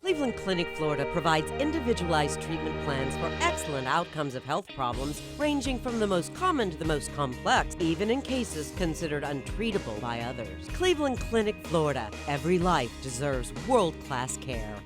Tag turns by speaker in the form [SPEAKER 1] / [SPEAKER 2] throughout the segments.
[SPEAKER 1] Cleveland Clinic, Florida provides individualized treatment plans for excellent outcomes of health problems ranging from the most common to the most complex, even in cases considered untreatable by others. Cleveland Clinic, Florida. Every life deserves world-class care.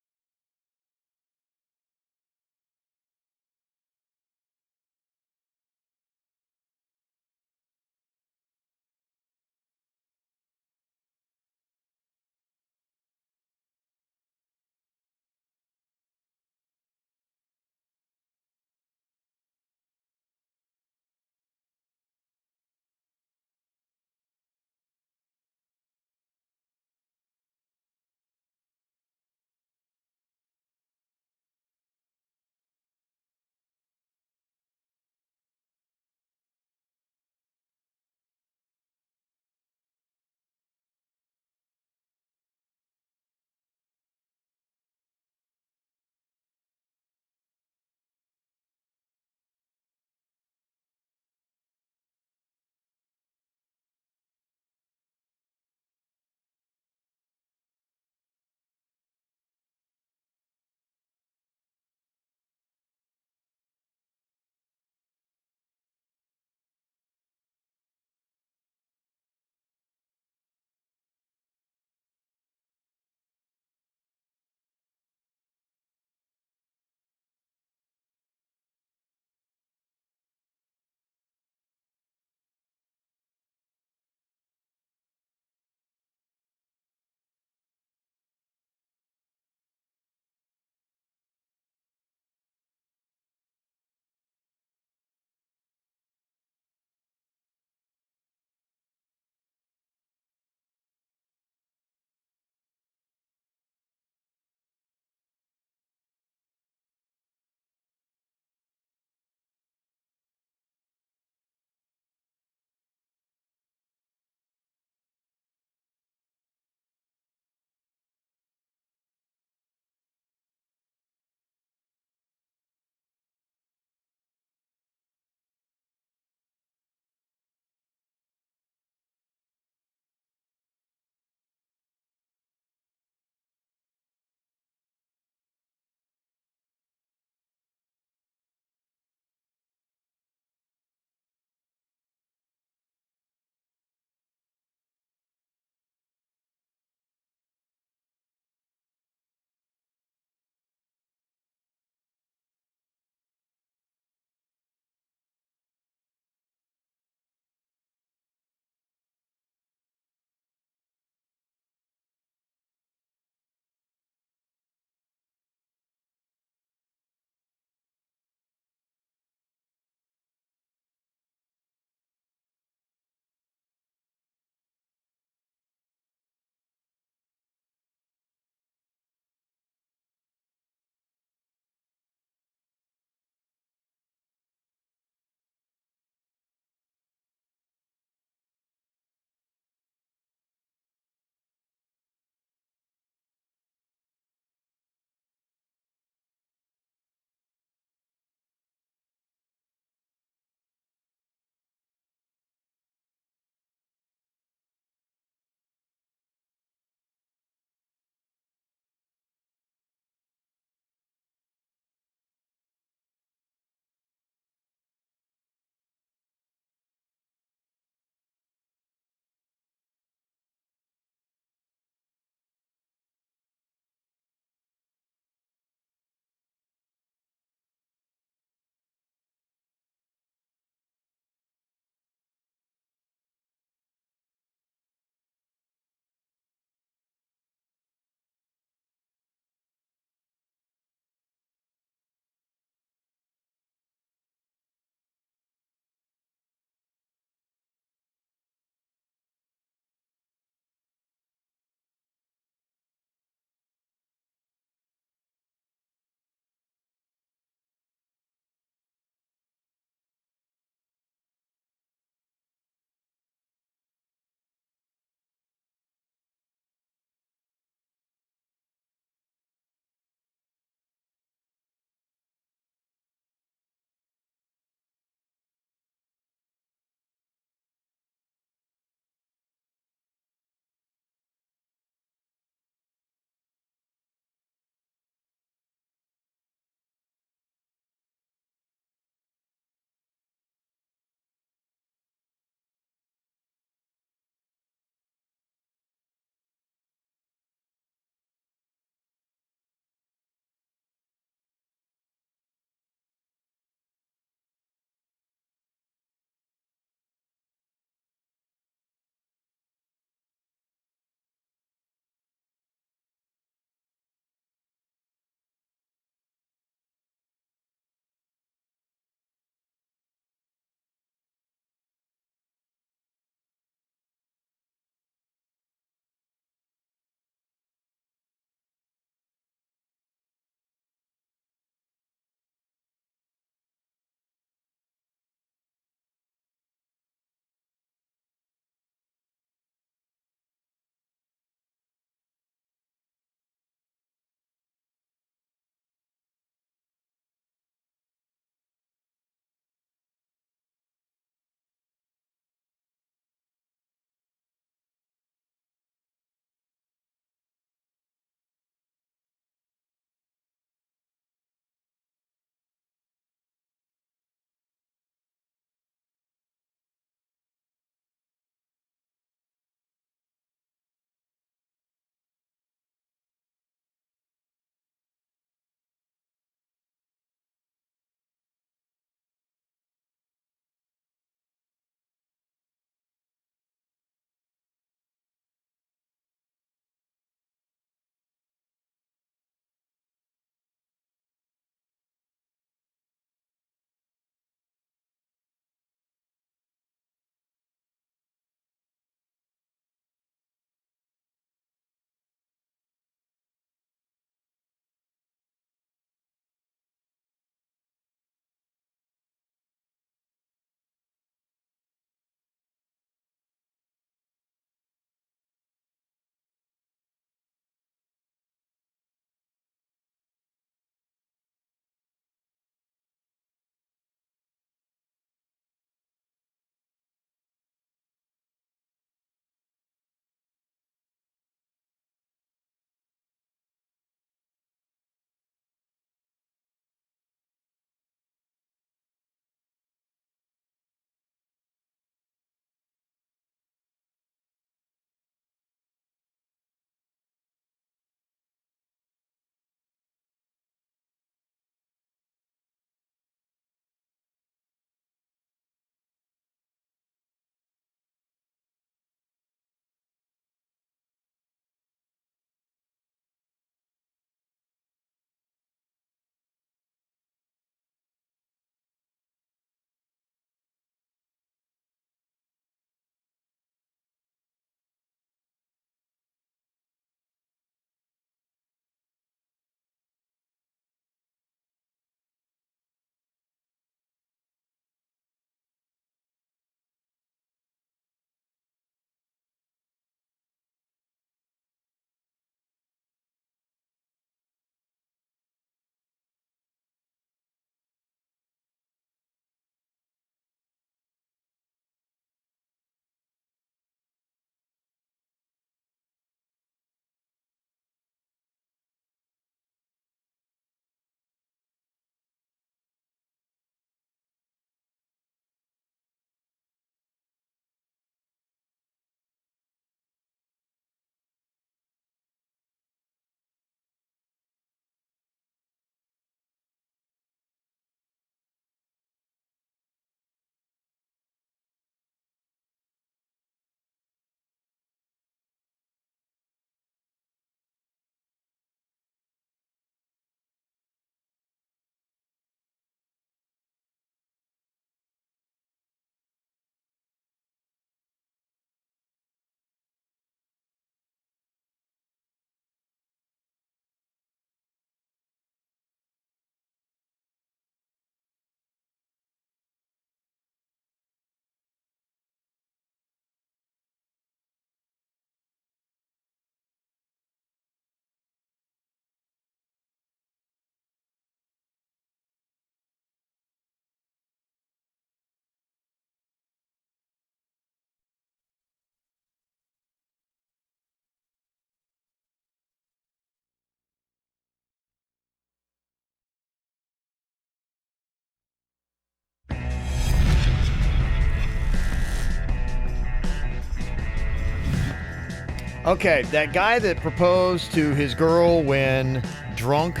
[SPEAKER 2] Okay, that guy that proposed to his girl when drunk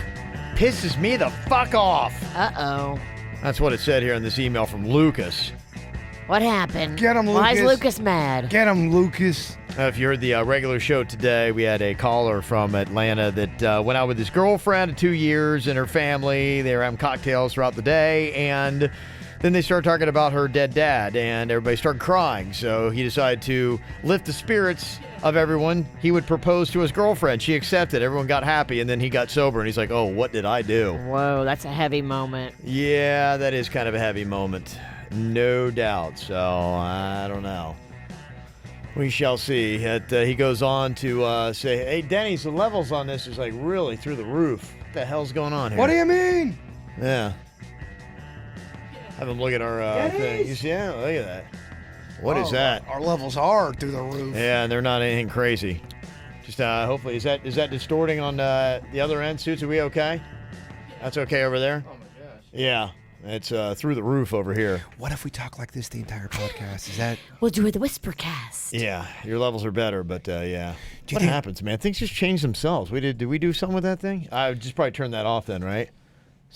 [SPEAKER 2] pisses me the fuck off.
[SPEAKER 3] Uh-oh.
[SPEAKER 2] That's what it said here in this email from Lucas.
[SPEAKER 3] What happened?
[SPEAKER 4] Get him, Lucas.
[SPEAKER 3] Why is Lucas mad?
[SPEAKER 4] Get him, Lucas.
[SPEAKER 2] If you heard the regular show today, we had a caller from Atlanta that went out with his girlfriend of 2 years and her family. They were having cocktails throughout the day, and then they started talking about her dead dad, and everybody started crying. So he decided to lift the spirits of everyone. He would propose to his girlfriend. She accepted. Everyone got happy, and then he got sober, and he's like, oh, what did I do?
[SPEAKER 3] Whoa, that's a heavy moment.
[SPEAKER 2] Yeah, that is kind of a heavy moment. No doubt. So, I don't know. We shall see. He goes on to say, hey, Denny's, the levels on this is like really through the roof. What the hell's going on here?
[SPEAKER 4] What do you mean?
[SPEAKER 2] Yeah. Have him look at our thing. You see, yeah, look at that. What is that?
[SPEAKER 4] Our levels are through the roof.
[SPEAKER 2] Yeah, and they're not anything crazy. Just hopefully, is that distorting on the other end? Suits, are we okay? That's okay over there?
[SPEAKER 4] Oh my gosh.
[SPEAKER 2] Yeah. It's through the roof over here.
[SPEAKER 4] What if we talk like this the entire podcast? Is that...
[SPEAKER 3] We'll do the Whispercast.
[SPEAKER 2] Yeah, your levels are better, but yeah.
[SPEAKER 4] you
[SPEAKER 2] What
[SPEAKER 4] think-
[SPEAKER 2] happens, man? Things just change themselves. Did we do something with that thing? I would just probably turn that off then, right?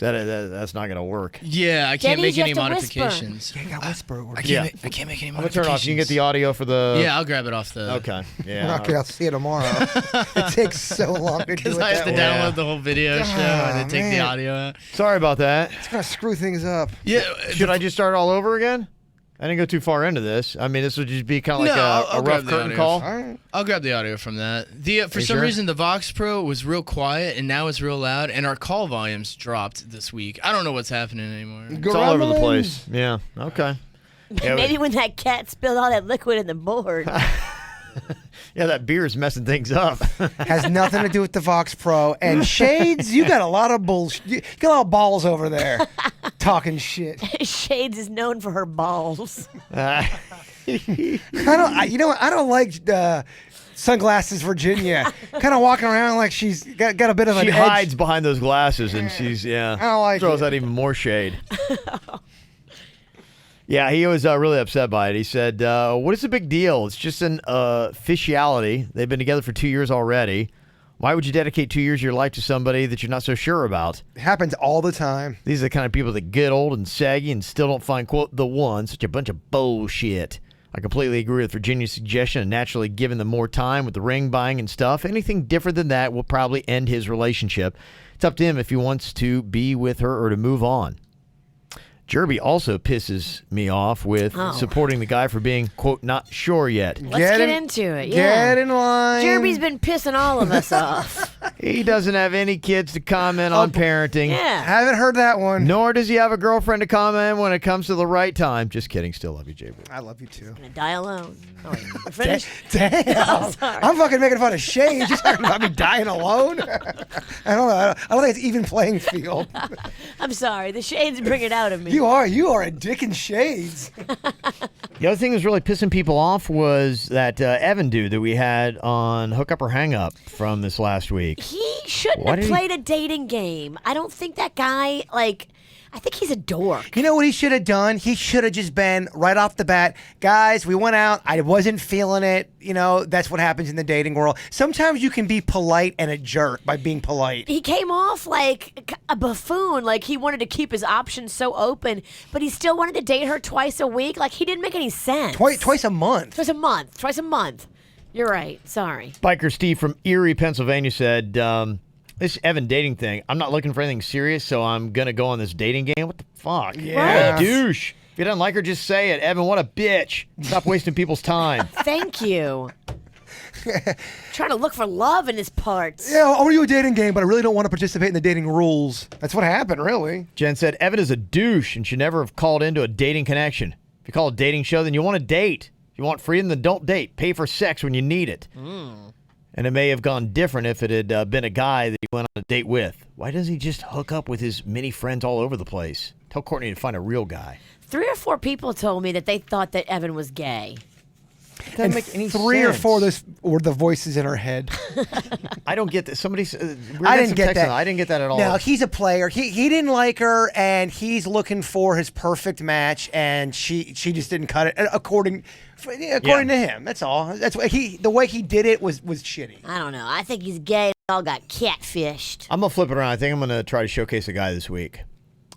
[SPEAKER 2] That's not gonna work.
[SPEAKER 5] Yeah, I can't
[SPEAKER 3] Denny's,
[SPEAKER 5] make any
[SPEAKER 3] you have to whisper.
[SPEAKER 5] modifications.
[SPEAKER 4] Yeah, you got whisper.
[SPEAKER 5] I
[SPEAKER 2] Yeah.
[SPEAKER 5] can't make any
[SPEAKER 2] I'm gonna
[SPEAKER 5] modifications.
[SPEAKER 2] turn it off. You can get the audio for the.
[SPEAKER 5] Yeah, I'll grab it off the.
[SPEAKER 2] Okay. Yeah.
[SPEAKER 4] Okay, I'll see you tomorrow. It takes so long to do it
[SPEAKER 5] Because I have to
[SPEAKER 4] that way.
[SPEAKER 5] download the whole video show and then take the
[SPEAKER 4] man.
[SPEAKER 5] audio out.
[SPEAKER 2] Sorry about that.
[SPEAKER 4] It's going to screw things up.
[SPEAKER 5] Yeah.
[SPEAKER 2] Should I just start all over again? I didn't go too far into this. I mean, this would just be kind of like
[SPEAKER 5] No,
[SPEAKER 2] a
[SPEAKER 5] I'll
[SPEAKER 2] rough
[SPEAKER 5] grab the
[SPEAKER 2] curtain
[SPEAKER 5] audio.
[SPEAKER 2] call.
[SPEAKER 4] All right.
[SPEAKER 5] I'll grab the audio from that. For
[SPEAKER 2] You
[SPEAKER 5] some
[SPEAKER 2] sure?
[SPEAKER 5] reason, the Vox Pro was real quiet, and now it's real loud, and our call volumes dropped this week. I don't know what's happening anymore.
[SPEAKER 2] It's all over the place. Yeah. Okay. Yeah,
[SPEAKER 3] Maybe when that cat spilled all that liquid in the board.
[SPEAKER 2] Yeah, that beer is messing things up.
[SPEAKER 4] Has nothing to do with the Vox Pro. And Shades, you got a lot of bullshit. You got a lot of balls over there talking shit.
[SPEAKER 3] Shades is known for her balls.
[SPEAKER 4] I don't like Sunglasses Virginia. Kind of walking around like she's got a bit of an
[SPEAKER 2] She
[SPEAKER 4] edge.
[SPEAKER 2] hides behind those glasses, and she's
[SPEAKER 4] I don't like
[SPEAKER 2] throws
[SPEAKER 4] it.
[SPEAKER 2] out even more shade. Yeah, he was really upset by it. He said, what is the big deal? It's just an officiality. They've been together for 2 years already. Why would you dedicate 2 years of your life to somebody that you're not so sure about?
[SPEAKER 4] It happens all the time.
[SPEAKER 2] These are the kind of people that get old and saggy and still don't find, quote, the one. Such a bunch of bullshit. I completely agree with Virginia's suggestion of naturally giving them more time with the ring buying and stuff. Anything different than that will probably end his relationship. It's up to him if he wants to be with her or to move on. Jerby also pisses me off with supporting the guy for being, quote, not sure yet.
[SPEAKER 3] Let's get into it. Yeah.
[SPEAKER 4] Get in line.
[SPEAKER 3] Jerby's been pissing all of us off.
[SPEAKER 2] He doesn't have any kids to comment on parenting.
[SPEAKER 3] Yeah.
[SPEAKER 4] Haven't heard that one.
[SPEAKER 2] Nor does he have a girlfriend to comment when it comes to the right time. Just kidding. Still love you, JB.
[SPEAKER 4] I love you too.
[SPEAKER 3] Gonna die alone. Oh, wait. We're finished?
[SPEAKER 4] Damn. I'm fucking making fun of Shades. You're talking about me dying alone? I don't know. I don't think it's even playing field.
[SPEAKER 3] I'm sorry. The shades bring it out of me.
[SPEAKER 4] You are a dick in Shades.
[SPEAKER 2] The other thing that was really pissing people off was that Evan dude that we had on Hook Up or Hang Up from this last week.
[SPEAKER 3] He shouldn't
[SPEAKER 2] Why
[SPEAKER 3] have
[SPEAKER 2] did he-
[SPEAKER 3] played a dating game. I don't think that guy, I think he's a dork.
[SPEAKER 4] You know what he should have done? He should have just been right off the bat. Guys, we went out. I wasn't feeling it. You know, that's what happens in the dating world. Sometimes you can be polite and a jerk by being polite.
[SPEAKER 3] He came off like a buffoon, like he wanted to keep his options so open, but he still wanted to date her twice a week. Like, he didn't make any sense.
[SPEAKER 4] Twice a month.
[SPEAKER 3] Twice a month. You're right. Sorry.
[SPEAKER 2] Biker Steve from Erie, Pennsylvania said, this Evan dating thing, I'm not looking for anything serious, so I'm going to go on this dating game. What the fuck?
[SPEAKER 4] Yeah.
[SPEAKER 2] What a douche. If you don't like her, just say it. Evan, what a bitch. Stop wasting people's time.
[SPEAKER 3] Thank you. Trying to look for love in his parts.
[SPEAKER 4] Yeah, I want to do a dating game, but I really don't want to participate in the dating rules. That's what happened, really.
[SPEAKER 2] Jen said, Evan is a douche and should never have called into a dating connection. If you call a dating show, then you want to date. If you want freedom, then don't date. Pay for sex when you need it. And it may have gone different if it had been a guy that he went on a date with. Why doesn't he just hook up with his many friends all over the place? Tell Courtney to find a real guy.
[SPEAKER 3] 3 or 4 people told me that they thought that Evan was gay.
[SPEAKER 2] Doesn't
[SPEAKER 4] and
[SPEAKER 2] make any
[SPEAKER 4] 3 or 4 of
[SPEAKER 2] sense.
[SPEAKER 4] those were the voices in her head.
[SPEAKER 2] I don't get this. Somebody,
[SPEAKER 4] I didn't get that.
[SPEAKER 2] I didn't get that at all.
[SPEAKER 4] No, he's a player. He didn't like her, and he's looking for his perfect match, and she just didn't cut it according to him. That's all. That's what the way he did it was shitty.
[SPEAKER 3] I don't know. I think he's gay. They all got catfished.
[SPEAKER 2] I'm gonna flip it around. I think I'm gonna try to showcase a guy this week.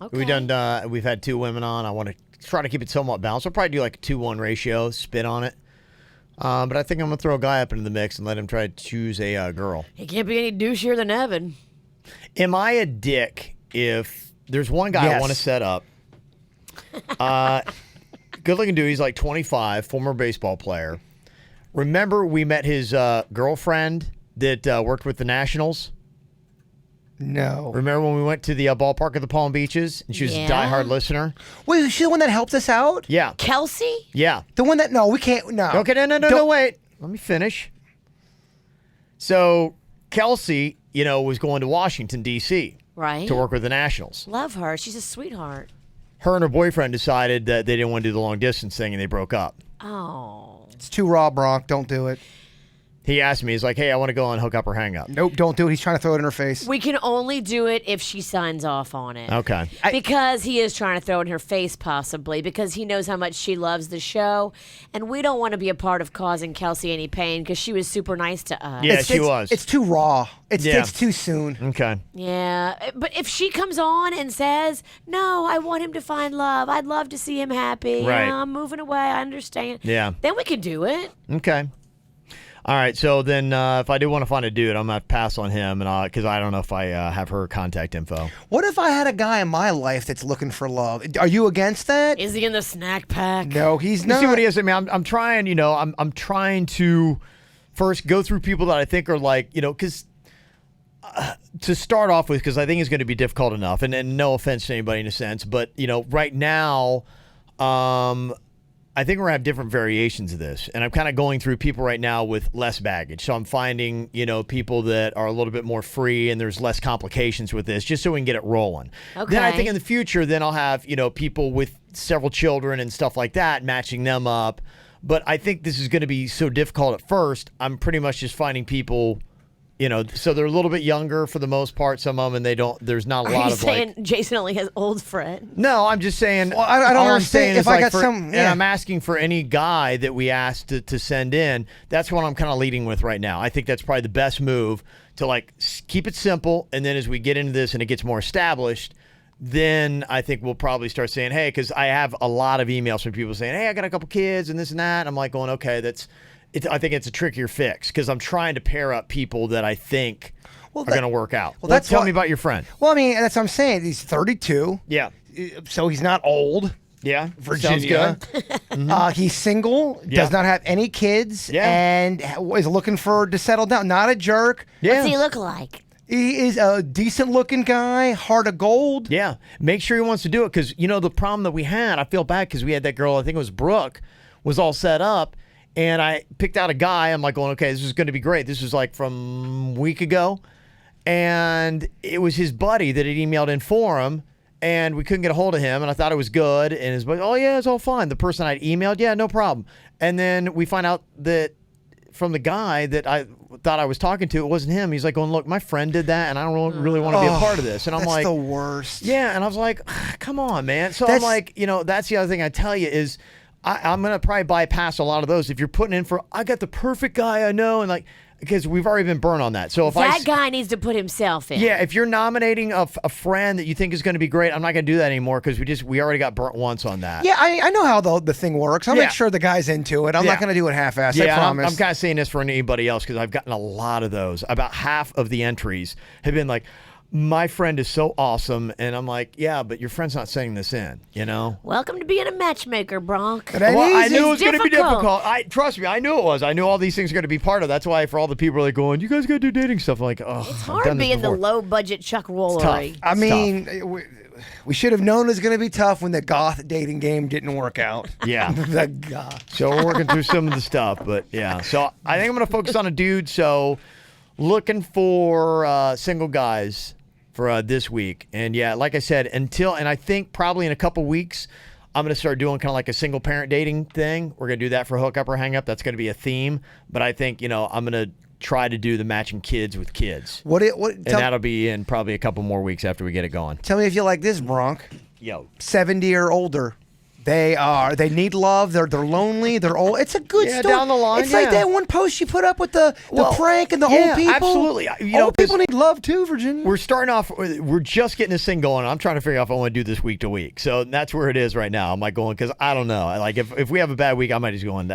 [SPEAKER 3] Okay.
[SPEAKER 2] We've had 2 women on. I want to try to keep it somewhat balanced. I'll probably do like a 2-1 ratio, spit on it. But I think I'm gonna throw a guy up into the mix and let him try to choose a girl.
[SPEAKER 3] He can't be any douchier than Evan.
[SPEAKER 2] Am I a dick if there's one guy I
[SPEAKER 4] Yes.
[SPEAKER 2] want to set up? Good looking dude. He's like 25, former baseball player. Remember we met his girlfriend that worked with the Nationals?
[SPEAKER 4] No.
[SPEAKER 2] Remember when we went to the ballpark at the Palm Beaches and she was
[SPEAKER 3] Yeah.
[SPEAKER 2] a diehard listener?
[SPEAKER 4] Wait, is she the one that helped us out?
[SPEAKER 2] Yeah.
[SPEAKER 3] Kelsey?
[SPEAKER 2] Yeah.
[SPEAKER 4] The one that we can't. No.
[SPEAKER 2] Okay, no,
[SPEAKER 4] Don't-
[SPEAKER 2] wait. Let me finish. So Kelsey, was going to Washington, D.C.
[SPEAKER 3] Right.
[SPEAKER 2] to work with the Nationals.
[SPEAKER 3] Love her. She's a sweetheart.
[SPEAKER 2] Her and her boyfriend decided that they didn't want to do the long distance thing and they broke up.
[SPEAKER 3] Oh.
[SPEAKER 4] It's too raw, Bronk. Don't do it.
[SPEAKER 2] He asked me, he's like, hey, I want to go on Hook Up or Hang Up.
[SPEAKER 4] Nope, don't do it. He's trying to throw it in her face.
[SPEAKER 3] We can only do it if she signs off on it.
[SPEAKER 2] Okay.
[SPEAKER 3] Because he is trying to throw it in her face, possibly, because he knows how much she loves the show. And we don't want to be a part of causing Kelsey any pain because she was super nice to us.
[SPEAKER 2] Yeah, she was.
[SPEAKER 4] It's too raw. It's
[SPEAKER 2] Yeah.
[SPEAKER 4] it's too soon.
[SPEAKER 2] Okay.
[SPEAKER 3] Yeah. But if she comes on and says, no, I want him to find love. I'd love to see him happy.
[SPEAKER 2] Right.
[SPEAKER 3] I'm moving away. I understand.
[SPEAKER 2] Yeah.
[SPEAKER 3] Then we can do it.
[SPEAKER 2] Okay. All right. So then if I do want to find a dude, I'm going to have to pass on him because I don't know if I have her contact info.
[SPEAKER 4] What if I had a guy in my life that's looking for love? Are you against that?
[SPEAKER 3] Is he in the snack pack?
[SPEAKER 4] No, he's
[SPEAKER 2] You
[SPEAKER 4] not.
[SPEAKER 2] see what he is? I mean, I'm trying, I'm trying to first go through people that I think are like, because to start off with, because I think it's going to be difficult enough, and no offense to anybody in a sense, but, right now, I think we're going to have different variations of this. And I'm kind of going through people right now with less baggage. So I'm finding, people that are a little bit more free and there's less complications with this just so we can get it rolling.
[SPEAKER 3] Okay.
[SPEAKER 2] Then I think in the future, then I'll have, people with several children and stuff like that, matching them up. But I think this is going to be so difficult at first. I'm pretty much just finding people, so they're a little bit younger for the most part, some of them, and there's not a
[SPEAKER 3] Are
[SPEAKER 2] lot
[SPEAKER 3] you
[SPEAKER 2] of
[SPEAKER 3] saying Jason only has old friends?
[SPEAKER 2] No, I'm just saying.
[SPEAKER 4] Well, I don't
[SPEAKER 2] all I'm
[SPEAKER 4] understand.
[SPEAKER 2] saying
[SPEAKER 4] If
[SPEAKER 2] is
[SPEAKER 4] I
[SPEAKER 2] like
[SPEAKER 4] got
[SPEAKER 2] for-
[SPEAKER 4] some-
[SPEAKER 2] and
[SPEAKER 4] yeah.
[SPEAKER 2] I'm asking for any guy that we asked to send in. That's what I'm kind of leading with right now. I think that's probably the best move to keep it simple, and then as we get into this and it gets more established, then I think we'll probably start saying, hey, because I have a lot of emails from people saying, hey, I got a couple kids and this and that. And I'm like going, okay, I think it's a trickier fix because I'm trying to pair up people that I think are going to work out.
[SPEAKER 4] well, that's
[SPEAKER 2] tell
[SPEAKER 4] what-
[SPEAKER 2] me about your friend.
[SPEAKER 4] Well, I mean, that's what I'm saying. He's 32,
[SPEAKER 2] Yeah.
[SPEAKER 4] so he's not old.
[SPEAKER 2] Yeah.
[SPEAKER 4] Virginia.
[SPEAKER 2] Sounds good.
[SPEAKER 4] He's single,
[SPEAKER 2] Yeah.
[SPEAKER 4] does not have any kids,
[SPEAKER 2] Yeah.
[SPEAKER 4] and is looking to settle down. Not a jerk.
[SPEAKER 2] Yeah.
[SPEAKER 3] What's he look like?
[SPEAKER 4] He is a decent-looking guy, heart of gold.
[SPEAKER 2] Yeah, make sure he wants to do it because, the problem that we had, I feel bad because we had that girl, I think it was Brooke, was all set up. And I picked out a guy. I'm like going, okay, this is going to be great. This was like from a week ago. And it was his buddy that had emailed in for him. And we couldn't get a hold of him. And I thought it was good. And his buddy, oh, yeah, it's all fine. The person I'd emailed, yeah, no problem. And then we find out that from the guy that I thought I was talking to, it wasn't him. He's like going, look, my friend did that. And I don't really want to be a part of this. And I'm
[SPEAKER 4] That's
[SPEAKER 2] like,
[SPEAKER 4] the worst.
[SPEAKER 2] yeah, and I was like, come on, man. So
[SPEAKER 4] That's-
[SPEAKER 2] I'm like, that's the other thing I tell you is I'm going to probably bypass a lot of those. If you're putting in for, I got the perfect guy I know, and because we've already been burned on that. So if
[SPEAKER 3] That guy needs to put himself in.
[SPEAKER 2] yeah, if you're nominating a friend that you think is going to be great, I'm not going to do that anymore because we already got burnt once on that.
[SPEAKER 4] Yeah, I know how the thing works. I'll
[SPEAKER 2] Yeah.
[SPEAKER 4] make sure the guy's into it. I'm
[SPEAKER 2] Yeah.
[SPEAKER 4] not going to do it half-assed.
[SPEAKER 2] Yeah,
[SPEAKER 4] I
[SPEAKER 2] and
[SPEAKER 4] promise.
[SPEAKER 2] I'm kind of saying this for anybody else because I've gotten a lot of those. About half of the entries have been like, my friend is so awesome. And I'm like, yeah, but your friend's not sending this in,
[SPEAKER 3] Welcome to being a matchmaker, Bronk.
[SPEAKER 4] It ain't
[SPEAKER 2] Well, I
[SPEAKER 4] easy.
[SPEAKER 2] knew it was
[SPEAKER 3] It's
[SPEAKER 2] going to be
[SPEAKER 3] difficult.
[SPEAKER 2] difficult. Trust me, I knew it was. I knew all these things are going to be part of. That's why for all the people are like going, you guys got to do dating stuff. I'm like, oh,
[SPEAKER 3] It's
[SPEAKER 2] I've
[SPEAKER 3] hard
[SPEAKER 2] done this
[SPEAKER 3] being the
[SPEAKER 2] before.
[SPEAKER 3] low budget Chuck Woolery.
[SPEAKER 4] I mean, we should have known it was going to be tough when the goth dating game didn't work out.
[SPEAKER 2] Yeah.
[SPEAKER 4] The goth.
[SPEAKER 2] So we're working through some of the stuff, but yeah. So I think I'm going to focus on a dude. So looking for single guys for this week. And yeah, like I said, and I think probably in a couple weeks, I'm going to start doing kind of like a single parent dating thing. We're going to do that for hookup or hang up. That's going to be a theme. But I think, I'm going to try to do the matching kids with kids. And that'll be in probably a couple more weeks after we get it going.
[SPEAKER 4] Tell me if you like this, Bronk.
[SPEAKER 2] Yo.
[SPEAKER 4] 70 or older. They need love. They're lonely. They're old. It's a good story.
[SPEAKER 2] Down the line.
[SPEAKER 4] It's like that one post you put up with the prank and the old people.
[SPEAKER 2] Absolutely.
[SPEAKER 4] Old people need love too, Virginia.
[SPEAKER 2] We're starting off. We're just getting this thing going. I'm trying to figure out if I want to do this week to week. So that's where it is right now. I'm like going because I don't know. Like if we have a bad week, I might just go, I'm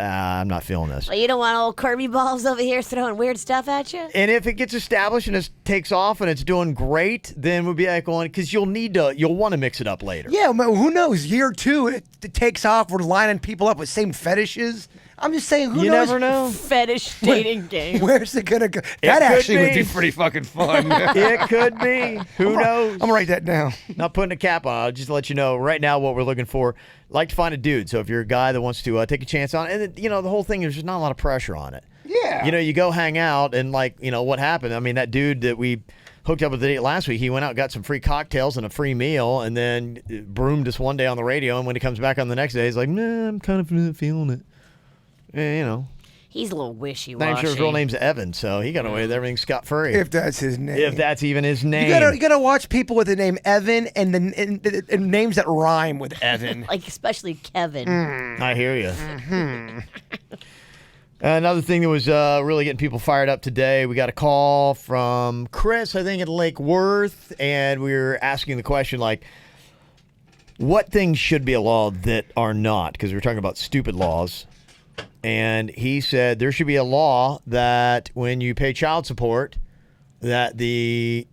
[SPEAKER 2] not feeling this.
[SPEAKER 3] Well, you don't want old Kirby balls over here throwing weird stuff at you.
[SPEAKER 2] And if it gets established and it takes off and it's doing great, then we'll be like going because you'll want to mix it up later.
[SPEAKER 4] Yeah, who knows? Year 2, it takes off. We're lining people up with same fetishes. I'm just saying, who knows?
[SPEAKER 2] You never know.
[SPEAKER 3] Fetish dating game.
[SPEAKER 4] Where's it gonna go? That actually would be pretty fucking fun.
[SPEAKER 2] It could be. Who knows?
[SPEAKER 4] I'm gonna write that down.
[SPEAKER 2] Not putting a cap on. I'll just let you know right now what we're looking for. Like to find a dude. So if you're a guy that wants to take a chance on it, and the whole thing is there's not a lot of pressure on it.
[SPEAKER 4] Yeah.
[SPEAKER 2] You go hang out and what happened? I mean, that dude that we hooked up with the date last week, he went out, got some free cocktails and a free meal, and then broomed us one day on the radio. And when he comes back on the next day, he's like, "Nah, I'm kind of feeling it."
[SPEAKER 3] He's a little wishy-washy.
[SPEAKER 2] I'm sure his real name's Evan, so he got away with everything scot-free.
[SPEAKER 4] If that's his name.
[SPEAKER 2] If that's even his name.
[SPEAKER 4] You gotta watch people with the name Evan and names that rhyme with Evan.
[SPEAKER 3] Like especially Kevin.
[SPEAKER 2] I hear you. Mm-hmm. Another thing that was really getting people fired up today, we got a call from Chris, I think, at Lake Worth, and we were asking the question, like, what things should be a law that are not? Because we were talking about stupid laws. And he said there should be a law that when you pay child support, that the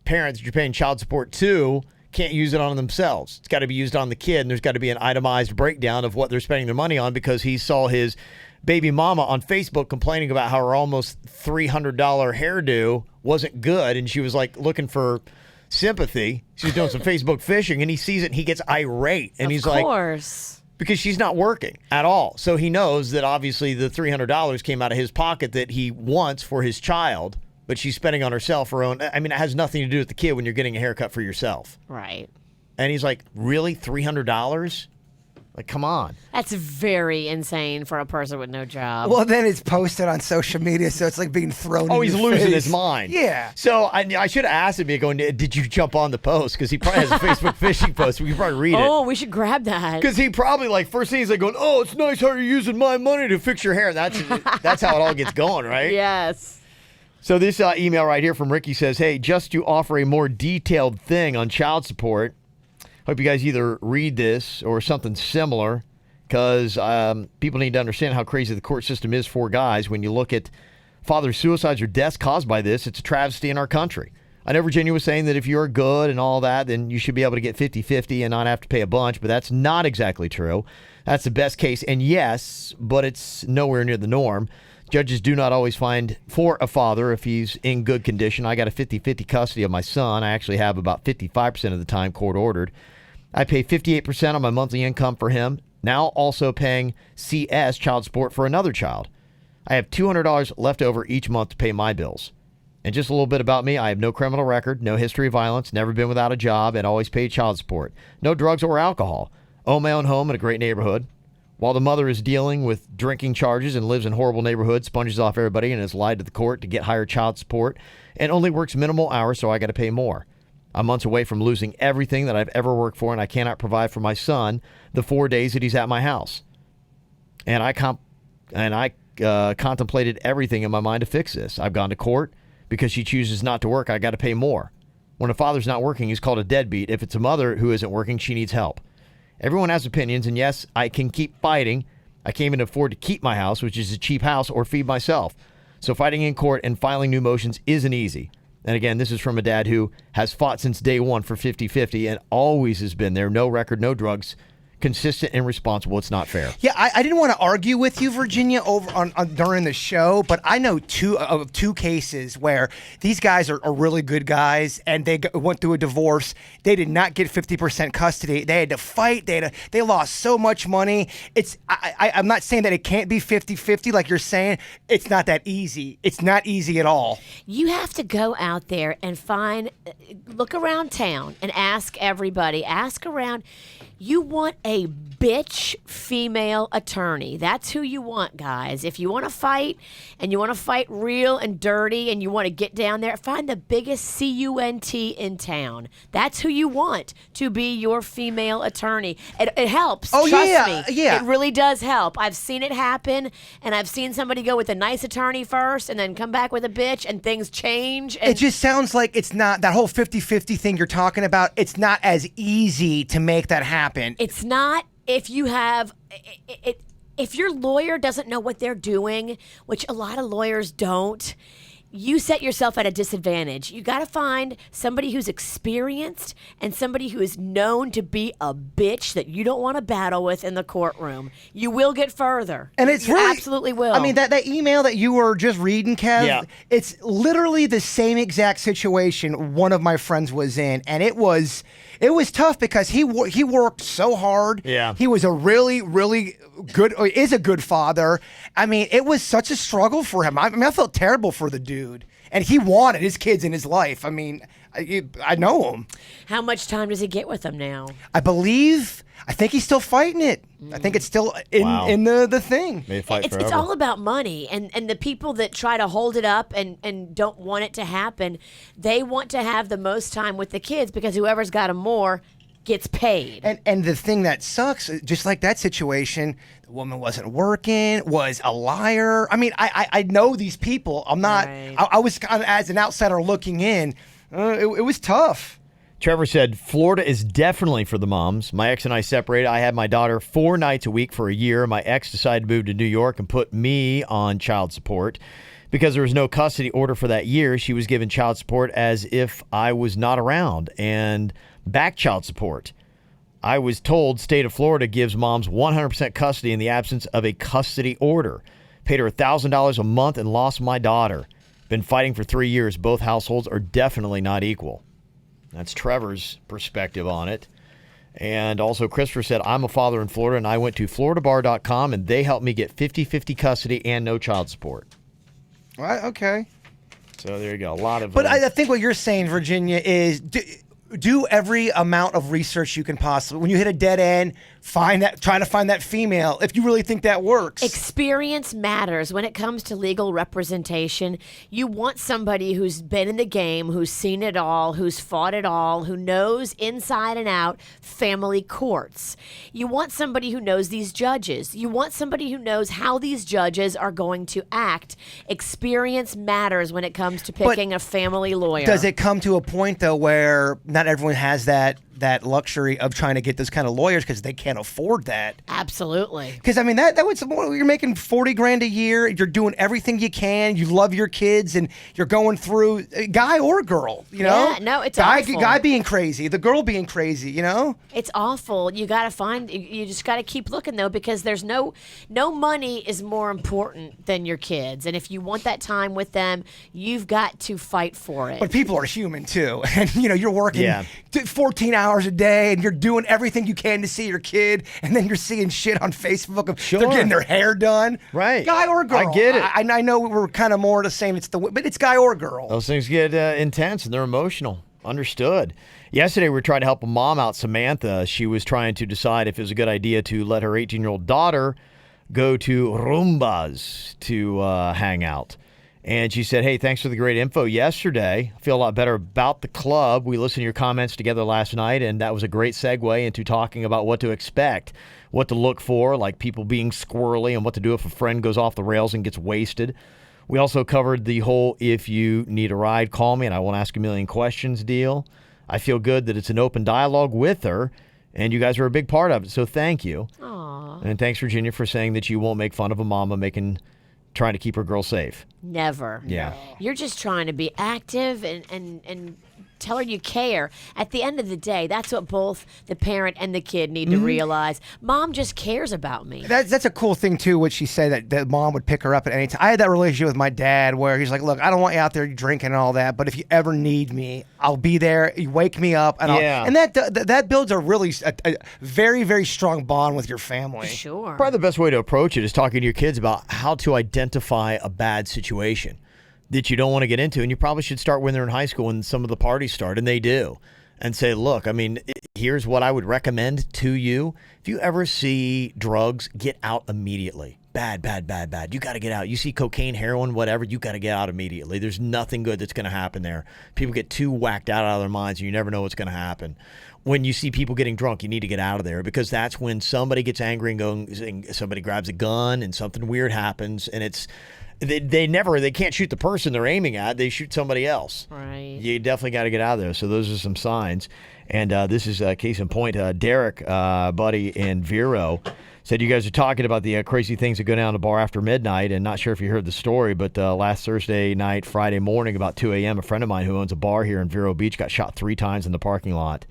[SPEAKER 2] parents that you're paying child support to can't use it on themselves. It's got to be used on the kid, and there's got to be an itemized breakdown of what they're spending their money on because he saw his baby mama on Facebook complaining about how her almost $300 hairdo wasn't good, and she was like looking for sympathy. She was doing some Facebook fishing, and he sees it, and he gets irate, and he's like,
[SPEAKER 3] of course.
[SPEAKER 2] Because she's not working at all. So he knows that obviously the $300 came out of his pocket that he wants for his child, but she's spending on herself her own. I mean, it has nothing to do with the kid when you're getting a haircut for yourself.
[SPEAKER 3] Right.
[SPEAKER 2] And he's like, really? $300? Like, come on.
[SPEAKER 3] That's very insane for a person with no job.
[SPEAKER 4] Well, then it's posted on social media, so it's like being thrown.
[SPEAKER 2] Oh,
[SPEAKER 4] in
[SPEAKER 2] he's
[SPEAKER 4] your
[SPEAKER 2] losing
[SPEAKER 4] face.
[SPEAKER 2] his mind.
[SPEAKER 4] Yeah.
[SPEAKER 2] So I should have asked him, going, did you jump on the post? Because he probably has a Facebook fishing post. We can probably read it.
[SPEAKER 3] Oh, we should grab that.
[SPEAKER 2] Because he probably, first thing he's like going, oh, it's nice how you're using my money to fix your hair. That's how it all gets going, right?
[SPEAKER 3] Yes.
[SPEAKER 2] So this email right here from Ricky says, hey, just to offer a more detailed thing on child support, hope you guys either read this or something similar, because people need to understand how crazy the court system is for guys. When you look at father suicides or deaths caused by this, it's a travesty in our country. I know Virginia was saying that if you're good and all that, then you should be able to get 50-50 and not have to pay a bunch, but that's not exactly true. That's the best case, and yes, but it's nowhere near the norm. Judges do not always find for a father if he's in good condition. I got a 50-50 custody of my son. I actually have about 55% of the time court ordered. I pay 58% of my monthly income for him. Now also paying CS, child support, for another child. I have $200 left over each month to pay my bills. And just a little bit about me, I have no criminal record, no history of violence, never been without a job, and always paid child support. No drugs or alcohol. Own my own home in a great neighborhood. While the mother is dealing with drinking charges and lives in horrible neighborhoods, sponges off everybody, and has lied to the court to get higher child support, and only works minimal hours, so I got to pay more. I'm months away from losing everything that I've ever worked for, and I cannot provide for my son the 4 days that he's at my house. And I contemplated everything in my mind to fix this. I've gone to court. Because she chooses not to work, I got to pay more. When a father's not working, he's called a deadbeat. If it's a mother who isn't working, she needs help. Everyone has opinions, and yes, I can keep fighting. I can't even afford to keep my house, which is a cheap house, or feed myself. So fighting in court and filing new motions isn't easy. And again, this is from a dad who has fought since day one for 50-50 and always has been there. No record, no drugs, consistent and responsible. It's not fair.
[SPEAKER 4] Yeah, I didn't want to argue with you, Virginia, over on during the show, but I know two cases where these guys are really good guys, and they went through a divorce. They did not get 50% custody. They had to fight. They lost so much money. I'm not saying that it can't be 50-50 like you're saying. It's not that easy. It's not easy at all.
[SPEAKER 3] You have to go out there and look around town and ask everybody. Ask around. You want a bitch female attorney. That's who you want, guys. If you want to fight and you want to fight real and dirty and you want to get down there, find the biggest CUNT in town. That's who you want to be your female attorney. It helps.
[SPEAKER 4] Oh,
[SPEAKER 3] Trust
[SPEAKER 4] yeah,
[SPEAKER 3] me.
[SPEAKER 4] yeah.
[SPEAKER 3] It really does help. I've seen it happen, and I've seen somebody go with a nice attorney first and then come back with a bitch, and things change. And
[SPEAKER 4] It just sounds like it's not that whole 50-50 thing you're talking about. It's not as easy to make that happen.
[SPEAKER 3] it's not if you have if your lawyer doesn't know what they're doing, which a lot of lawyers don't. You set yourself at a disadvantage. You got to find somebody who's experienced and somebody who is known to be a bitch that you don't want to battle with in the courtroom. You will get further.
[SPEAKER 4] And it's
[SPEAKER 3] you
[SPEAKER 4] really,
[SPEAKER 3] absolutely will.
[SPEAKER 4] I mean, that email that you were just reading, Kev,
[SPEAKER 2] Yeah.
[SPEAKER 4] it's literally the same exact situation one of my friends was in, and it was tough because he worked so hard.
[SPEAKER 2] Yeah.
[SPEAKER 4] He was a really, really good, or is a good father. I mean, it was such a struggle for him. I felt terrible for the dude, and he wanted his kids in his life. I mean, I know him.
[SPEAKER 3] How much time does he get with them now?
[SPEAKER 4] I think he's still fighting it. I think it's still
[SPEAKER 2] Wow.
[SPEAKER 4] in the thing.
[SPEAKER 2] May fight
[SPEAKER 3] It's
[SPEAKER 2] forever.
[SPEAKER 3] all about money, and the people that try to hold it up and don't want it to happen, they want to have the most time with the kids because whoever's got them more gets paid.
[SPEAKER 4] And the thing that sucks, just like that situation, the woman wasn't working, was a liar. I mean, I know these people. I'm not.
[SPEAKER 3] Right.
[SPEAKER 4] I was kind of as an outsider looking in. It was tough.
[SPEAKER 2] Trevor said, Florida is definitely for the moms. My ex and I separated. I had my daughter 4 nights a week for a year. My ex decided to move to New York and put me on child support. Because there was no custody order for that year, she was given child support as if I was not around and back child support. I was told state of Florida gives moms 100% custody in the absence of a custody order. Paid her $1,000 a month and lost my daughter. Been fighting for 3 years. Both households are definitely not equal. That's Trevor's perspective on it. And also Christopher said, I'm a father in Florida, and I went to floridabar.com, and they helped me get 50-50 custody and no child support.
[SPEAKER 4] Right, okay.
[SPEAKER 2] So there you go. A lot of...
[SPEAKER 4] But I think what you're saying, Virginia, is do every amount of research you can possibly. When you hit a dead end, try to find that female if you really think that works.
[SPEAKER 3] Experience matters when it comes to legal representation. You want somebody who's been in the game, who's seen it all, who's fought it all, who knows inside and out family courts. You want somebody who knows these judges. You want somebody who knows how these judges are going to act. Experience matters when it comes to picking a family lawyer.
[SPEAKER 4] Does it come to a point, though, where not everyone has that luxury of trying to get those kind of lawyers because they can't afford that?
[SPEAKER 3] Absolutely.
[SPEAKER 4] Because I mean that was you're making $40,000 a year. You're doing everything you can. You love your kids, and you're going through guy or girl. You know,
[SPEAKER 3] Yeah, no, it's
[SPEAKER 4] guy
[SPEAKER 3] awful.
[SPEAKER 4] guy being crazy, the girl being crazy. You know,
[SPEAKER 3] It's awful. You got to find. You just got to keep looking though, because there's no money is more important than your kids, and if you want that time with them, you've got to fight for it.
[SPEAKER 4] but people are human too, and you're working
[SPEAKER 2] Yeah.
[SPEAKER 4] 14 hours a day, and you're doing everything you can to see your kid, and then you're seeing shit on Facebook of
[SPEAKER 2] Sure.
[SPEAKER 4] they're getting their hair done,
[SPEAKER 2] Right.
[SPEAKER 4] Guy or girl.
[SPEAKER 2] I get it.
[SPEAKER 4] I know we're kind of more the same. But it's guy or girl.
[SPEAKER 2] Those things get intense, and they're emotional. Understood. Yesterday, we were trying to help a mom out, Samantha. She was trying to decide if it was a good idea to let her 18-year-old daughter go to Rumbas to hang out. And she said, hey, thanks for the great info yesterday. I feel a lot better about the club. We listened to your comments together last night, and that was a great segue into talking about what to expect, what to look for, like people being squirrely, and what to do if a friend goes off the rails and gets wasted. We also covered the whole if you need a ride, call me, and I won't ask a million questions deal. I feel good that it's an open dialogue with her, and you guys are a big part of it, so thank you.
[SPEAKER 3] Aww.
[SPEAKER 2] And thanks, Virginia, for saying that you won't make fun of a mama trying to keep her girl safe.
[SPEAKER 3] Never.
[SPEAKER 2] Yeah.
[SPEAKER 3] You're just trying to be active and tell her you care. At the end of the day, that's what both the parent and the kid need to realize. Mom just cares about me.
[SPEAKER 4] That's a cool thing too. What she said that mom would pick her up at any time. I had that relationship with my dad where he's like, "Look, I don't want you out there drinking and all that, but if you ever need me, I'll be there. You wake me up, and
[SPEAKER 2] Yeah.
[SPEAKER 4] that builds a very, very strong bond with your family.
[SPEAKER 3] Sure.
[SPEAKER 2] Probably the best way to approach it is talking to your kids about how to identify a bad situation that you don't want to get into. And you probably should start when they're in high school when some of the parties start, and they do. And say, look, I mean, here's what I would recommend to you. If you ever see drugs, get out immediately. Bad. You got to get out. You see cocaine, heroin, whatever, you got to get out immediately. There's nothing good that's going to happen there. People get too whacked out of their minds, and you never know what's going to happen. When you see people getting drunk, you need to get out of there, because that's when somebody gets angry and somebody grabs a gun and something weird happens, and it's they can't shoot the person they're aiming at. They shoot somebody else.
[SPEAKER 3] Right.
[SPEAKER 2] You definitely got to get out of there. So those are some signs. And this is case in point. Derek, buddy in Vero, said you guys are talking about the crazy things that go down at the bar after midnight, and not sure if you heard the story, but last Thursday night, Friday morning, about 2 a.m., a friend of mine who owns a bar here in Vero Beach got shot 3 times in the parking lot.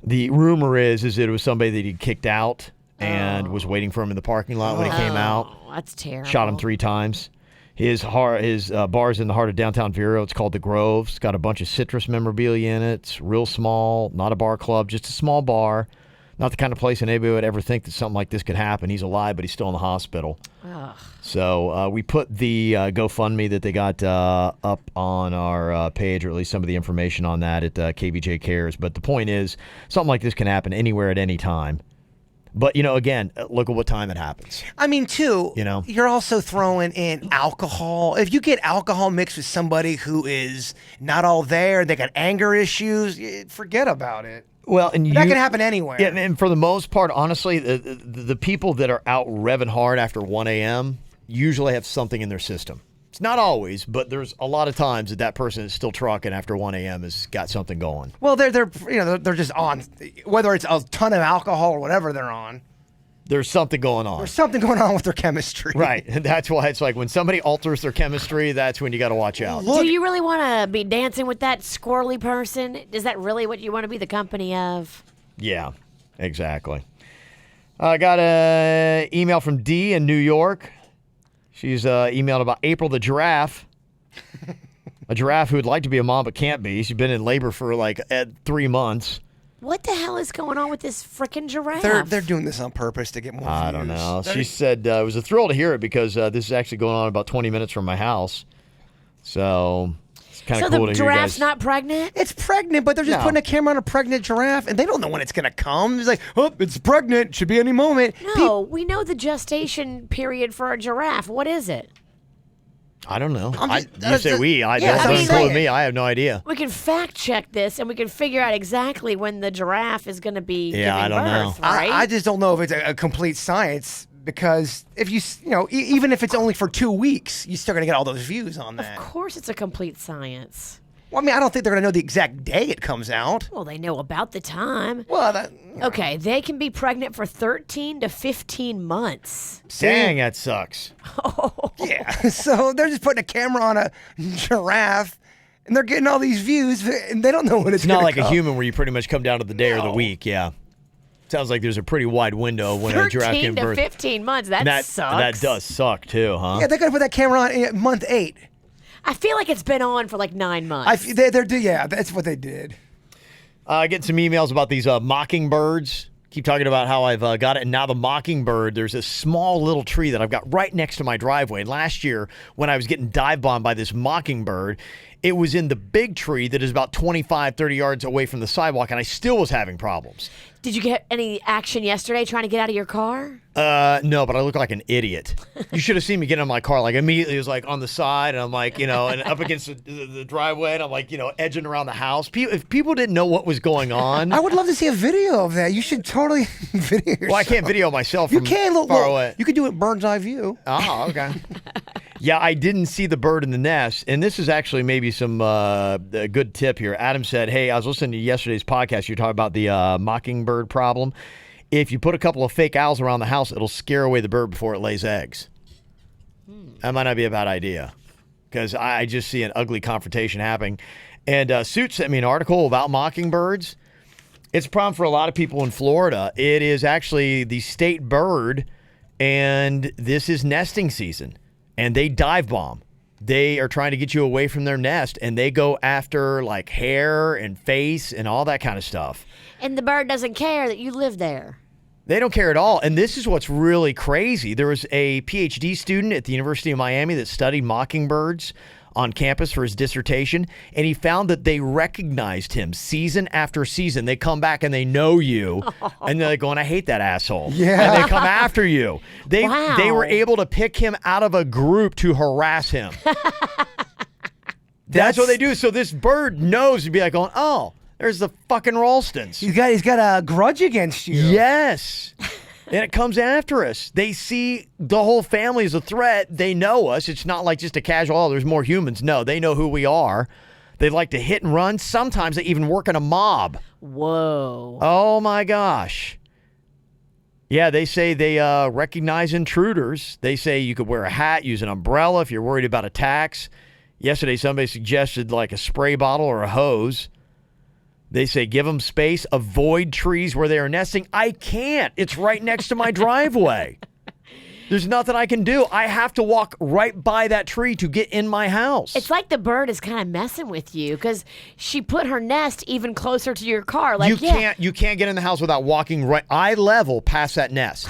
[SPEAKER 2] The rumor is that it was somebody that he kicked out and was waiting for him in the parking lot when he came out.
[SPEAKER 3] That's terrible.
[SPEAKER 2] Shot him 3 times. His bar's in the heart of downtown Vero. It's called The Grove. It's got a bunch of citrus memorabilia in it. It's real small, not a bar club, just a small bar. Not the kind of place anybody would ever think that something like this could happen. He's alive, but he's still in the hospital.
[SPEAKER 3] Ugh.
[SPEAKER 2] So we put the GoFundMe that they got up on our page, or at least some of the information on that at KVJ Cares. But the point is, something like this can happen anywhere at any time. But, again, look at what time it happens.
[SPEAKER 4] I mean, too, you're also throwing in alcohol. If you get alcohol mixed with somebody who is not all there, they got anger issues, forget about it.
[SPEAKER 2] Well, and
[SPEAKER 4] that can happen anywhere.
[SPEAKER 2] Yeah, and for the most part, honestly, the people that are out revving hard after 1 a.m. usually have something in their system. It's not always, but there's a lot of times that person is still trucking after 1 a.m. has got something going.
[SPEAKER 4] Well, they're just on, whether it's a ton of alcohol or whatever they're on.
[SPEAKER 2] There's something going on.
[SPEAKER 4] There's something going on with their chemistry.
[SPEAKER 2] Right. And that's why it's like when somebody alters their chemistry, that's when you got to watch out.
[SPEAKER 3] Do you really want to be dancing with that squirrely person? Is that really what you want to be the company of?
[SPEAKER 2] Yeah, exactly. I got an email from Dee in New York. She's emailed about April the giraffe. A giraffe who would like to be a mom but can't be. She's been in labor for 3 months.
[SPEAKER 3] What the hell is going on with this frickin' giraffe?
[SPEAKER 4] They're doing this on purpose to get more views.
[SPEAKER 2] I don't know. She said it was a thrill to hear it because this is actually going on about 20 minutes from my house. So it's kind of cool to hear you guys.
[SPEAKER 3] So the giraffe's not pregnant?
[SPEAKER 4] It's pregnant, but they're just putting a camera on a pregnant giraffe, and they don't know when it's going to come. It's like, oh, it's pregnant. Should be any moment.
[SPEAKER 3] No, we know the gestation period for a giraffe. What is it?
[SPEAKER 2] I don't know.
[SPEAKER 4] You
[SPEAKER 2] say we. Don't
[SPEAKER 3] I
[SPEAKER 2] include me. I have no idea.
[SPEAKER 3] We can fact check this, and we can figure out exactly when the giraffe is going to be giving
[SPEAKER 2] I don't
[SPEAKER 3] birth,
[SPEAKER 2] know.
[SPEAKER 3] right?
[SPEAKER 4] I just don't know if it's a complete science, because if even if it's only for 2 weeks, you're still going to get all those views on that.
[SPEAKER 3] Of course it's a complete science.
[SPEAKER 4] Well, I mean, I don't think they're going to know the exact day it comes out.
[SPEAKER 3] Well, they know about the time.
[SPEAKER 4] Well,
[SPEAKER 3] Okay, they can be pregnant for 13 to 15 months.
[SPEAKER 2] Dang, that sucks.
[SPEAKER 4] Yeah, so they're just putting a camera on a giraffe, and they're getting all these views, and they don't know when it's
[SPEAKER 2] not like
[SPEAKER 4] come.
[SPEAKER 2] a human where you pretty much come down to the day or the week. Yeah. Sounds like there's a pretty wide window when a giraffe
[SPEAKER 3] 13
[SPEAKER 2] can
[SPEAKER 3] to
[SPEAKER 2] birth.
[SPEAKER 3] 15 months, that sucks.
[SPEAKER 2] That does suck too, huh?
[SPEAKER 4] Yeah, they're going to put that camera on at month 8.
[SPEAKER 3] I feel like it's been on for 9 months.
[SPEAKER 4] Yeah, that's what they did.
[SPEAKER 2] Getting some emails about these mockingbirds. Keep talking about how I've got it. And now the mockingbird, there's a small little tree that I've got right next to my driveway. And last year, when I was getting dive bombed by this mockingbird, it was in the big tree that is about 25, 30 yards away from the sidewalk, and I still was having problems.
[SPEAKER 3] Did you get any action yesterday trying to get out of your car?
[SPEAKER 2] No, but I look like an idiot. You should have seen me get in my car. Immediately it was on the side, and I'm and up against the driveway, and I'm edging around the house. If people didn't know what was going on.
[SPEAKER 4] I would love to see a video of that. You should totally video yourself.
[SPEAKER 2] Well, I can't video myself from far away.
[SPEAKER 4] You could do it bird's eye view.
[SPEAKER 2] Oh, okay. Yeah, I didn't see the bird in the nest, and this is actually maybe some a good tip here. Adam said, hey, I was listening to yesterday's podcast. You were talking about the mockingbird problem. If you put a couple of fake owls around the house, it'll scare away the bird before it lays eggs. That might not be a bad idea, because I just see an ugly confrontation happening. And Suit sent me an article about mockingbirds. It's a problem for a lot of people in Florida. It is actually the state bird, and this is nesting season. And they dive bomb. They are trying to get you away from their nest, and they go after hair and face and all that kind of stuff.
[SPEAKER 3] And the bird doesn't care that you live there.
[SPEAKER 2] They don't care at all. And this is what's really crazy. There was a PhD student at the University of Miami that studied mockingbirds on campus for his dissertation, and he found that they recognized him season after season. They come back and they know you, and they're going, I hate that asshole.
[SPEAKER 4] Yeah.
[SPEAKER 2] And they come after you. They
[SPEAKER 3] Wow.
[SPEAKER 2] were able to pick him out of a group to harass him. That's what they do. So this bird knows to be like going, oh, there's the fucking Ralstons.
[SPEAKER 4] He's got a grudge against you.
[SPEAKER 2] Yes. And it comes after us. They see the whole family as a threat. They know us. It's not like just a casual, oh, there's more humans. No, they know who we are. They like to hit and run. Sometimes they even work in a mob.
[SPEAKER 3] Whoa.
[SPEAKER 2] Oh, my gosh. Yeah, they say they recognize intruders. They say you could wear a hat, use an umbrella if you're worried about attacks. Yesterday, somebody suggested like a spray bottle or a hose. They say give them space, avoid trees where they are nesting. I can't. It's right next to my driveway. There's nothing I can do. I have to walk right by that tree to get in my house.
[SPEAKER 3] It's like the bird is kind of messing with you because she put her nest even closer to your car. Like,
[SPEAKER 2] you can't get in the house without walking right. I level past that nest.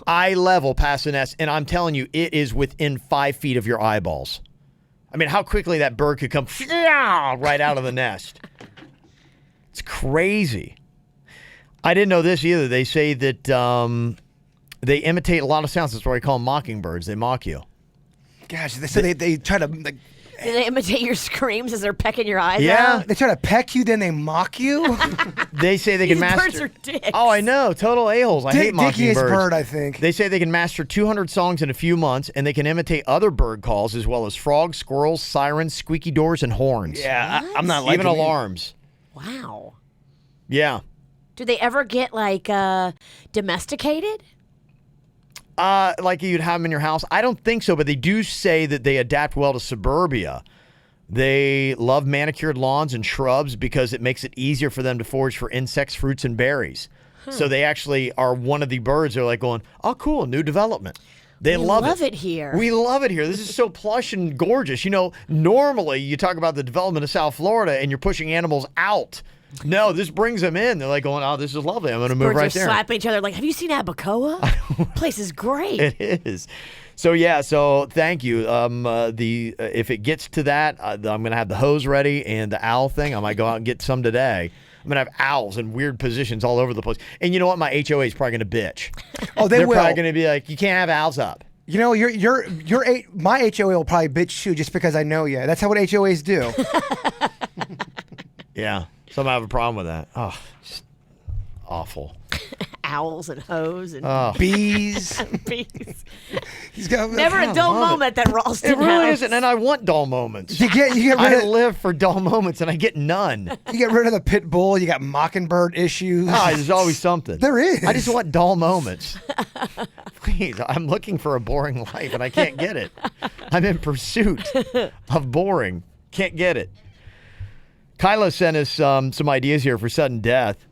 [SPEAKER 2] I level past the nest, and I'm telling you, it is within 5 feet of your eyeballs. I mean, how quickly that bird could come right out of the nest. It's crazy. I didn't know this either. They say that they imitate a lot of sounds. That's why we call them mockingbirds. They mock you.
[SPEAKER 4] Gosh, they try to like.
[SPEAKER 3] Do they imitate your screams as they're pecking your eyes
[SPEAKER 2] Yeah.
[SPEAKER 3] out?
[SPEAKER 4] They try to peck you, then they mock you.
[SPEAKER 2] They say they can
[SPEAKER 3] These
[SPEAKER 2] master.
[SPEAKER 3] birds are dicks.
[SPEAKER 2] Oh, I know. Total a-holes. I hate mockingbirds.
[SPEAKER 4] Dickiest bird, I think.
[SPEAKER 2] They say they can master 200 songs in a few months, and they can imitate other bird calls as well as frogs, squirrels, sirens, squeaky doors, and horns.
[SPEAKER 4] Yeah, I'm not liking
[SPEAKER 2] Even
[SPEAKER 4] it.
[SPEAKER 2] alarms.
[SPEAKER 3] Wow.
[SPEAKER 2] Yeah.
[SPEAKER 3] Do they ever get like domesticated?
[SPEAKER 2] Like you'd have them in your house? I don't think so, but they do say that they adapt well to suburbia. They love manicured lawns and shrubs because it makes it easier for them to forage for insects, fruits, and berries. So they actually are one of the birds. They're like going, oh, cool, new development. They
[SPEAKER 3] We
[SPEAKER 2] love
[SPEAKER 3] love it here.
[SPEAKER 2] We love it here. This is so plush and gorgeous. You know, normally you talk about the development of South Florida and you're pushing animals out. No, this brings them in. They're like going, oh, this is lovely. I'm going to move
[SPEAKER 3] Birds
[SPEAKER 2] right
[SPEAKER 3] are
[SPEAKER 2] there.
[SPEAKER 3] slapping each other like, have you seen Abacoa? Place is great.
[SPEAKER 2] It is. So thank you. If it gets to that, I'm gonna have the hose ready and the owl thing. I might go out and get some today. I'm gonna have owls in weird positions all over the place. And you know what? My HOA is probably gonna bitch.
[SPEAKER 4] Oh, they're
[SPEAKER 2] They're probably gonna be like, you can't have owls up.
[SPEAKER 4] You know, my HOA will probably bitch too, just because I know you. That's how what HOAs do.
[SPEAKER 2] Yeah. Some have a problem with that. Oh, just awful.
[SPEAKER 3] Owls and hoes and
[SPEAKER 4] Bees.
[SPEAKER 3] bees.
[SPEAKER 4] He's got
[SPEAKER 3] Never a dull moment that Ralston
[SPEAKER 2] It really
[SPEAKER 3] has.
[SPEAKER 2] isn't, and I want dull moments.
[SPEAKER 4] You get rid
[SPEAKER 2] I
[SPEAKER 4] of
[SPEAKER 2] live for dull moments, and I get none.
[SPEAKER 4] you get rid of the pit bull. You got mockingbird issues.
[SPEAKER 2] There's always something.
[SPEAKER 4] There is.
[SPEAKER 2] I just want dull moments. Please, I'm looking for a boring life, and I can't get it. I'm in pursuit of boring. Can't get it. Kyla sent us some ideas here for sudden death.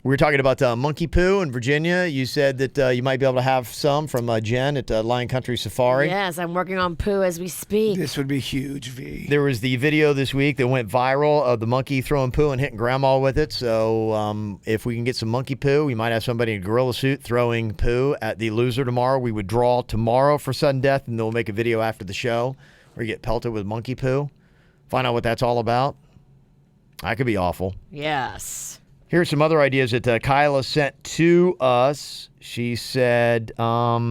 [SPEAKER 2] We were talking about monkey poo in Virginia. You said that you might be able to have some from Jen at Lion Country Safari.
[SPEAKER 3] Yes, I'm working on poo as we speak.
[SPEAKER 4] This would be huge, V.
[SPEAKER 2] There was the video this week that went viral of the monkey throwing poo and hitting grandma with it. So if we can get some monkey poo, we might have somebody in a gorilla suit throwing poo at the loser tomorrow. We would draw tomorrow for sudden death, and they'll make a video after the show where you get pelted with monkey poo. Find out what that's all about. That could be awful.
[SPEAKER 3] Yes.
[SPEAKER 2] Here's some other ideas that Kyla sent to us. She said, how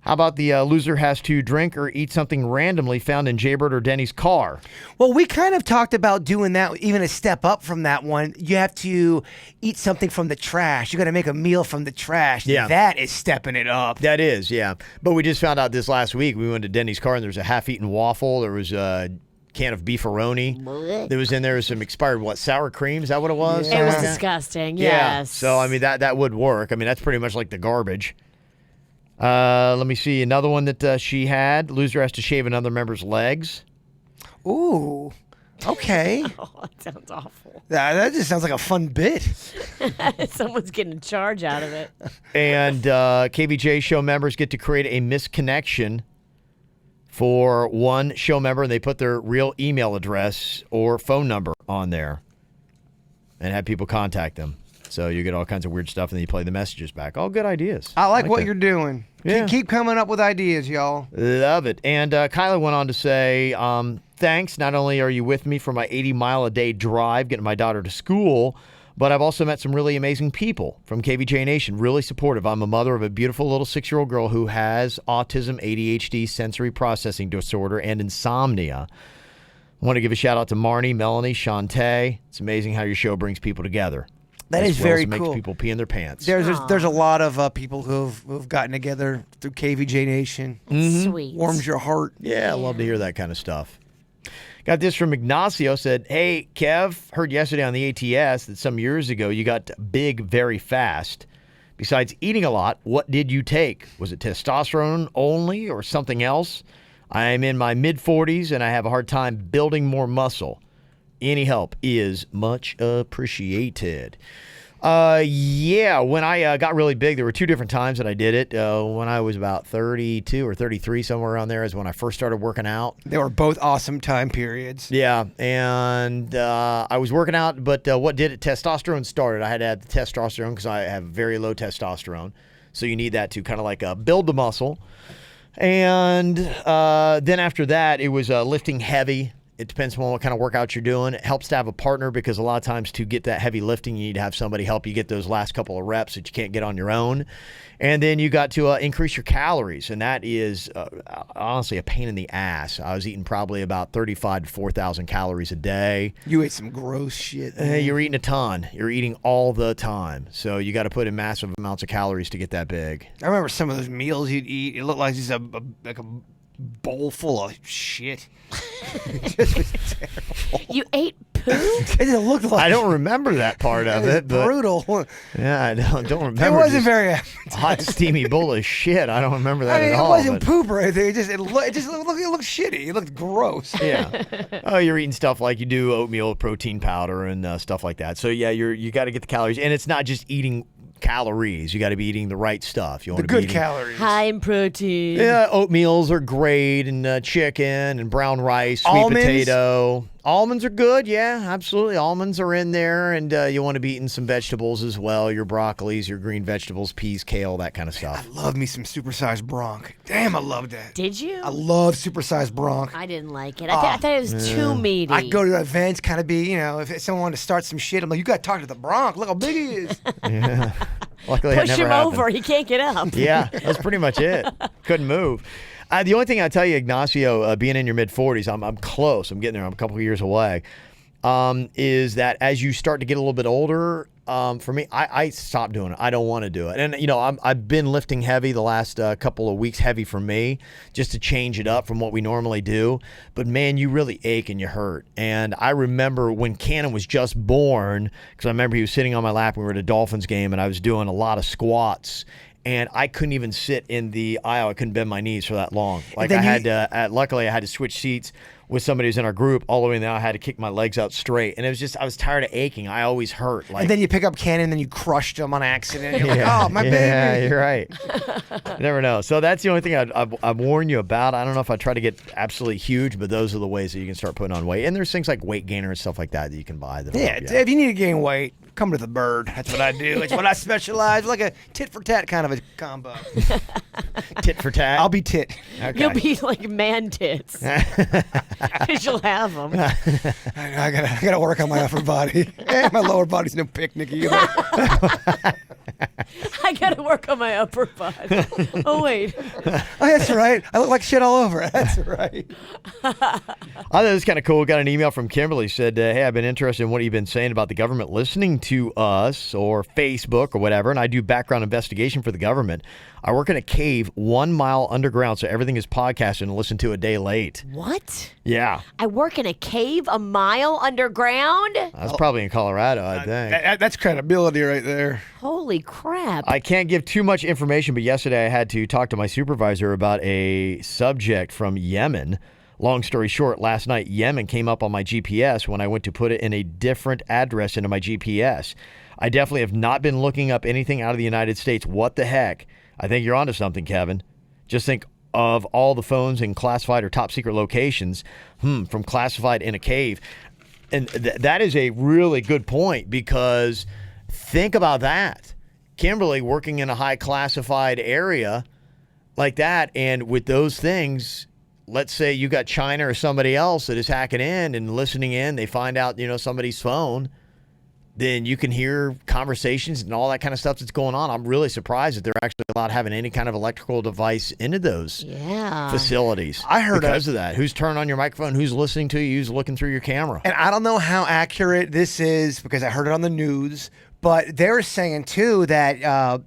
[SPEAKER 2] about the loser has to drink or eat something randomly found in Jaybird or Denny's car?
[SPEAKER 4] Well, we kind of talked about doing that, even a step up from that one. You have to eat something from the trash. You got to make a meal from the trash.
[SPEAKER 2] Yeah.
[SPEAKER 4] That is stepping it up.
[SPEAKER 2] That is, yeah. But we just found out this last week. We went to Denny's car and there was a half-eaten waffle. There was a can of beefaroni. There was in there some expired, sour cream? Is that what it was?
[SPEAKER 3] It
[SPEAKER 2] Something
[SPEAKER 3] was
[SPEAKER 2] like that?
[SPEAKER 3] disgusting.
[SPEAKER 2] Yeah.
[SPEAKER 3] Yes.
[SPEAKER 2] So, I mean, that would work. I mean, that's pretty much like the garbage. Let me see. Another one that she had. Loser has to shave another member's legs.
[SPEAKER 4] Ooh. Okay.
[SPEAKER 3] Oh, that sounds awful.
[SPEAKER 4] That just sounds like a fun bit.
[SPEAKER 3] Someone's getting a charge out of it.
[SPEAKER 2] And KVJ show members get to create a misconnection for one show member, and they put their real email address or phone number on there and have people contact them. So you get all kinds of weird stuff, and then you play the messages back. All good ideas.
[SPEAKER 4] I like what
[SPEAKER 2] that.
[SPEAKER 4] you're doing.
[SPEAKER 2] Yeah.
[SPEAKER 4] Keep coming up with ideas, y'all.
[SPEAKER 2] Love it. And Kyla went on to say, thanks. Not only are you with me for my 80-mile-a-day drive getting my daughter to school, but I've also met some really amazing people from KVJ Nation, really supportive. I'm a mother of a beautiful little 6-year-old girl who has autism, ADHD, sensory processing disorder, and insomnia. I want to give a shout out to Marnie, Melanie, Shantae. It's amazing how your show brings people together.
[SPEAKER 4] That
[SPEAKER 2] as
[SPEAKER 4] is
[SPEAKER 2] well
[SPEAKER 4] very
[SPEAKER 2] as
[SPEAKER 4] cool.
[SPEAKER 2] Makes people pee in their pants.
[SPEAKER 4] There's a lot of people who've gotten together through KVJ Nation.
[SPEAKER 3] Sweet.
[SPEAKER 4] Warms your heart.
[SPEAKER 2] Yeah, I love to hear that kind of stuff. Got this from Ignacio. Said, hey, Kev, heard yesterday on the ATS that some years ago you got big very fast. Besides eating a lot, what did you take? Was it testosterone only or something else? I am in my mid-40s and I have a hard time building more muscle. Any help is much appreciated. Yeah, when I got really big, there were 2 different times that I did it. When I was about 32 or 33, somewhere around there is when I first started working out.
[SPEAKER 4] They were both awesome time periods.
[SPEAKER 2] Yeah, and I was working out, but what did it? Testosterone started. I had to add the testosterone because I have very low testosterone. So you need that to kind of like build the muscle. And then after that, it was lifting heavy. It depends on what kind of workout you're doing. It helps to have a partner because a lot of times to get that heavy lifting, you need to have somebody help you get those last couple of reps that you can't get on your own. And then you got to increase your calories, and that is honestly a pain in the ass. I was eating probably about 35 to 4,000 calories a day.
[SPEAKER 4] You ate some gross shit.
[SPEAKER 2] You're eating a ton. You're eating all the time. So you got to put in massive amounts of calories to get that big.
[SPEAKER 4] I remember some of those meals you'd eat. It looked like just like a bowl full of shit. It just was terrible.
[SPEAKER 3] You ate poo?
[SPEAKER 4] It looked like
[SPEAKER 2] I don't remember that part of it, but
[SPEAKER 4] brutal.
[SPEAKER 2] yeah, I don't remember.
[SPEAKER 4] It wasn't
[SPEAKER 2] just
[SPEAKER 4] very
[SPEAKER 2] hot, steamy bowl of shit. I don't remember that
[SPEAKER 4] I mean,
[SPEAKER 2] at
[SPEAKER 4] it
[SPEAKER 2] all.
[SPEAKER 4] wasn't
[SPEAKER 2] but-
[SPEAKER 4] poop or anything. It looked shitty. It looked gross.
[SPEAKER 2] Yeah. Oh, you're eating stuff like you do oatmeal, protein powder, and stuff like that. So yeah, you got to get the calories, and it's not just eating calories. You got to be eating the right stuff. You
[SPEAKER 4] The
[SPEAKER 2] want to be
[SPEAKER 4] good
[SPEAKER 2] eating,
[SPEAKER 4] calories.
[SPEAKER 3] High in protein.
[SPEAKER 2] Yeah, oatmeals are great, and chicken and brown rice, sweet
[SPEAKER 4] Almonds?
[SPEAKER 2] potato. Almonds are good, yeah, absolutely. Almonds are in there, and you want to be eating some vegetables as well. Your broccolis, your green vegetables, peas, kale, that kind of stuff.
[SPEAKER 4] I love me some supersized bronc. Damn, I loved that.
[SPEAKER 3] Did you?
[SPEAKER 4] I love supersized bronc.
[SPEAKER 3] I didn't like it. I thought it was too meaty.
[SPEAKER 4] I'd go to events, kind of be, if someone wanted to start some shit, I'm like, you got to talk to the bronc. Look how big he is.
[SPEAKER 2] Yeah. Luckily, it
[SPEAKER 3] Push
[SPEAKER 2] never
[SPEAKER 3] him
[SPEAKER 2] happened.
[SPEAKER 3] over. He can't get up.
[SPEAKER 2] Yeah, that's pretty much it. Couldn't move. The only thing I tell you, Ignacio, being in your mid-40s, I'm close. I'm getting there. I'm a couple of years away. Is that as you start to get a little bit older, for me, I stopped doing it. I don't want to do it. And, I've been lifting heavy the last couple of weeks, heavy for me, just to change it up from what we normally do. But, man, you really ache and you hurt. And I remember when Cannon was just born, because I remember he was sitting on my lap when we were at a Dolphins game, and I was doing a lot of squats. And I couldn't even sit in the aisle. I couldn't bend my knees for that long. Like I had to. Luckily, I had to switch seats with somebody who's in our group all the way. Now I had to kick my legs out straight, and it was just I was tired of aching. I always hurt. Like,
[SPEAKER 4] And then you pick up Cannon, and then you crushed him on accident. You're like, oh, my
[SPEAKER 2] yeah,
[SPEAKER 4] baby.
[SPEAKER 2] you're right. You never know. So that's the only thing I've warned you about. I don't know if I try to get absolutely huge, but those are the ways that you can start putting on weight. And there's things like weight gainer and stuff like that you can buy. That'll
[SPEAKER 4] Yeah,
[SPEAKER 2] help you out.
[SPEAKER 4] if you need to gain weight, come to the Bird. That's what I do. It's what I specialize. Like a tit for tat kind of a combo.
[SPEAKER 2] Tit for tat.
[SPEAKER 4] I'll be tit.
[SPEAKER 2] Okay.
[SPEAKER 3] You'll be like man tits. Because you'll have them.
[SPEAKER 4] I gotta work on my upper body. My lower body's no picnic either.
[SPEAKER 3] I got to work on my upper body. Oh, wait.
[SPEAKER 4] Oh, that's right. I look like shit all over. That's right.
[SPEAKER 2] I thought it was kind of cool. Got an email from Kimberly. Said, hey, I've been interested in what you've been saying about the government listening to us or Facebook or whatever, and I do background investigation for the government. I work in a cave 1 mile underground, so everything is podcasted and listened to a day late.
[SPEAKER 3] What?
[SPEAKER 2] Yeah.
[SPEAKER 3] I work in a cave 1 mile underground?
[SPEAKER 2] That's probably in Colorado, I think.
[SPEAKER 4] That's credibility right there.
[SPEAKER 3] Holy crap.
[SPEAKER 2] I can't give too much information, but yesterday I had to talk to my supervisor about a subject from Yemen. Long story short, last night Yemen came up on my GPS when I went to put it in a different address into my GPS. I definitely have not been looking up anything out of the United States. What the heck? I think you're onto something, Kevin. Just think of all the phones in classified or top secret locations, from classified in a cave. And that is a really good point because Think about that. Kimberly working in a high classified area like that, and with those things, let's say you got China or somebody else that is hacking in and listening in, they find out, somebody's phone, then you can hear conversations and all that kind of stuff that's going on. I'm really surprised that they're actually allowed having any kind of electrical device into those facilities.
[SPEAKER 4] I heard
[SPEAKER 2] because of that. Who's turning on your microphone? Who's listening to you? Who's looking through your camera?
[SPEAKER 4] And I don't know how accurate this is because I heard it on the news, but they're saying too that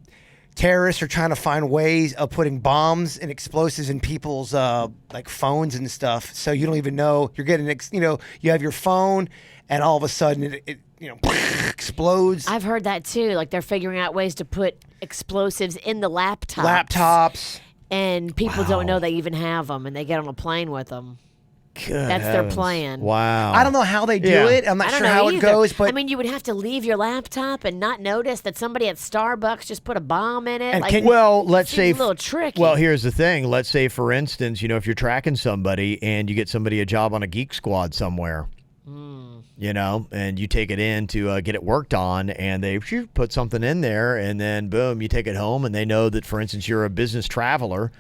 [SPEAKER 4] terrorists are trying to find ways of putting bombs and explosives in people's like phones and stuff. So you don't even know you're getting, you have your phone, and all of a sudden it explodes.
[SPEAKER 3] I've heard that too. Like they're figuring out ways to put explosives in the
[SPEAKER 4] Laptops.
[SPEAKER 3] And people don't know they even have them, and they get on a plane with them. That's their plan.
[SPEAKER 2] Wow.
[SPEAKER 4] I don't know how they do it. I'm not sure how it goes, but
[SPEAKER 3] I mean, you would have to leave your laptop and not notice that somebody at Starbucks just put a bomb in it.
[SPEAKER 4] And
[SPEAKER 3] like,
[SPEAKER 2] let's say
[SPEAKER 3] a little tricky.
[SPEAKER 2] Well, here's the thing. Let's say, for instance, if you're tracking somebody and you get somebody a job on a Geek Squad somewhere, and you take it in to get it worked on, and they put something in there, and then boom, you take it home, and they know that, for instance, you're a business traveler.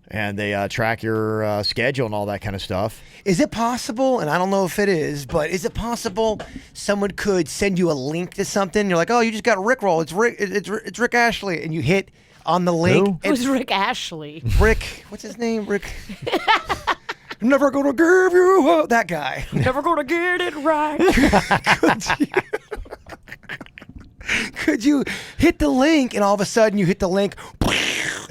[SPEAKER 2] And they track your schedule and all that kind of stuff.
[SPEAKER 4] Is it possible, and I don't know if it is, but is it possible someone could send you a link to something? You're like, oh, you just got Rickroll. It's Rick Ashley. And you hit on the link.
[SPEAKER 3] Who's Rick Ashley?
[SPEAKER 4] Rick, what's his name? Rick. I'm never going to give you up. That guy.
[SPEAKER 3] Never going to get it right.
[SPEAKER 4] Could you hit the link, and all of a sudden you hit the link,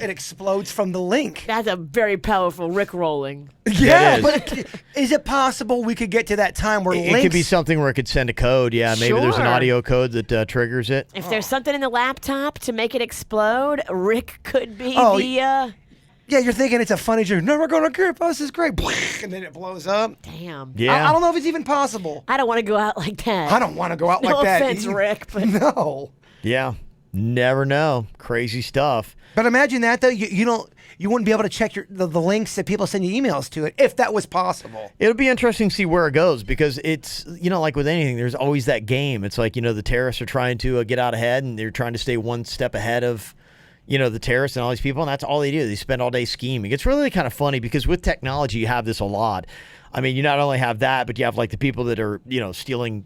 [SPEAKER 4] it explodes from the link.
[SPEAKER 3] That's a very powerful Rick rolling.
[SPEAKER 4] Yeah, but is it possible we could get to that time where
[SPEAKER 2] it could be something where it could send a code? Yeah, maybe there's an audio code that triggers it.
[SPEAKER 3] If there's something in the laptop to make it explode, Rick could be
[SPEAKER 4] Yeah, you're thinking it's a funny joke. Never gonna give us is great, and then it blows up.
[SPEAKER 3] Damn.
[SPEAKER 2] Yeah.
[SPEAKER 4] I don't know if it's even possible.
[SPEAKER 3] I don't want to go out like that.
[SPEAKER 4] I don't want to go out like that.
[SPEAKER 3] No offense, Rick, but
[SPEAKER 4] no.
[SPEAKER 2] Yeah, never know. Crazy stuff.
[SPEAKER 4] But imagine that though. You wouldn't be able to check the links that people send you emails to it if that was possible.
[SPEAKER 2] It'll be interesting to see where it goes, because it's, like with anything, there's always that game. It's like, the terrorists are trying to get out ahead, and they're trying to stay one step ahead of, the terrorists and all these people, and that's all they do. They spend all day scheming. It's really kind of funny because with technology, you have this a lot. I mean, you not only have that, but you have like the people that are, stealing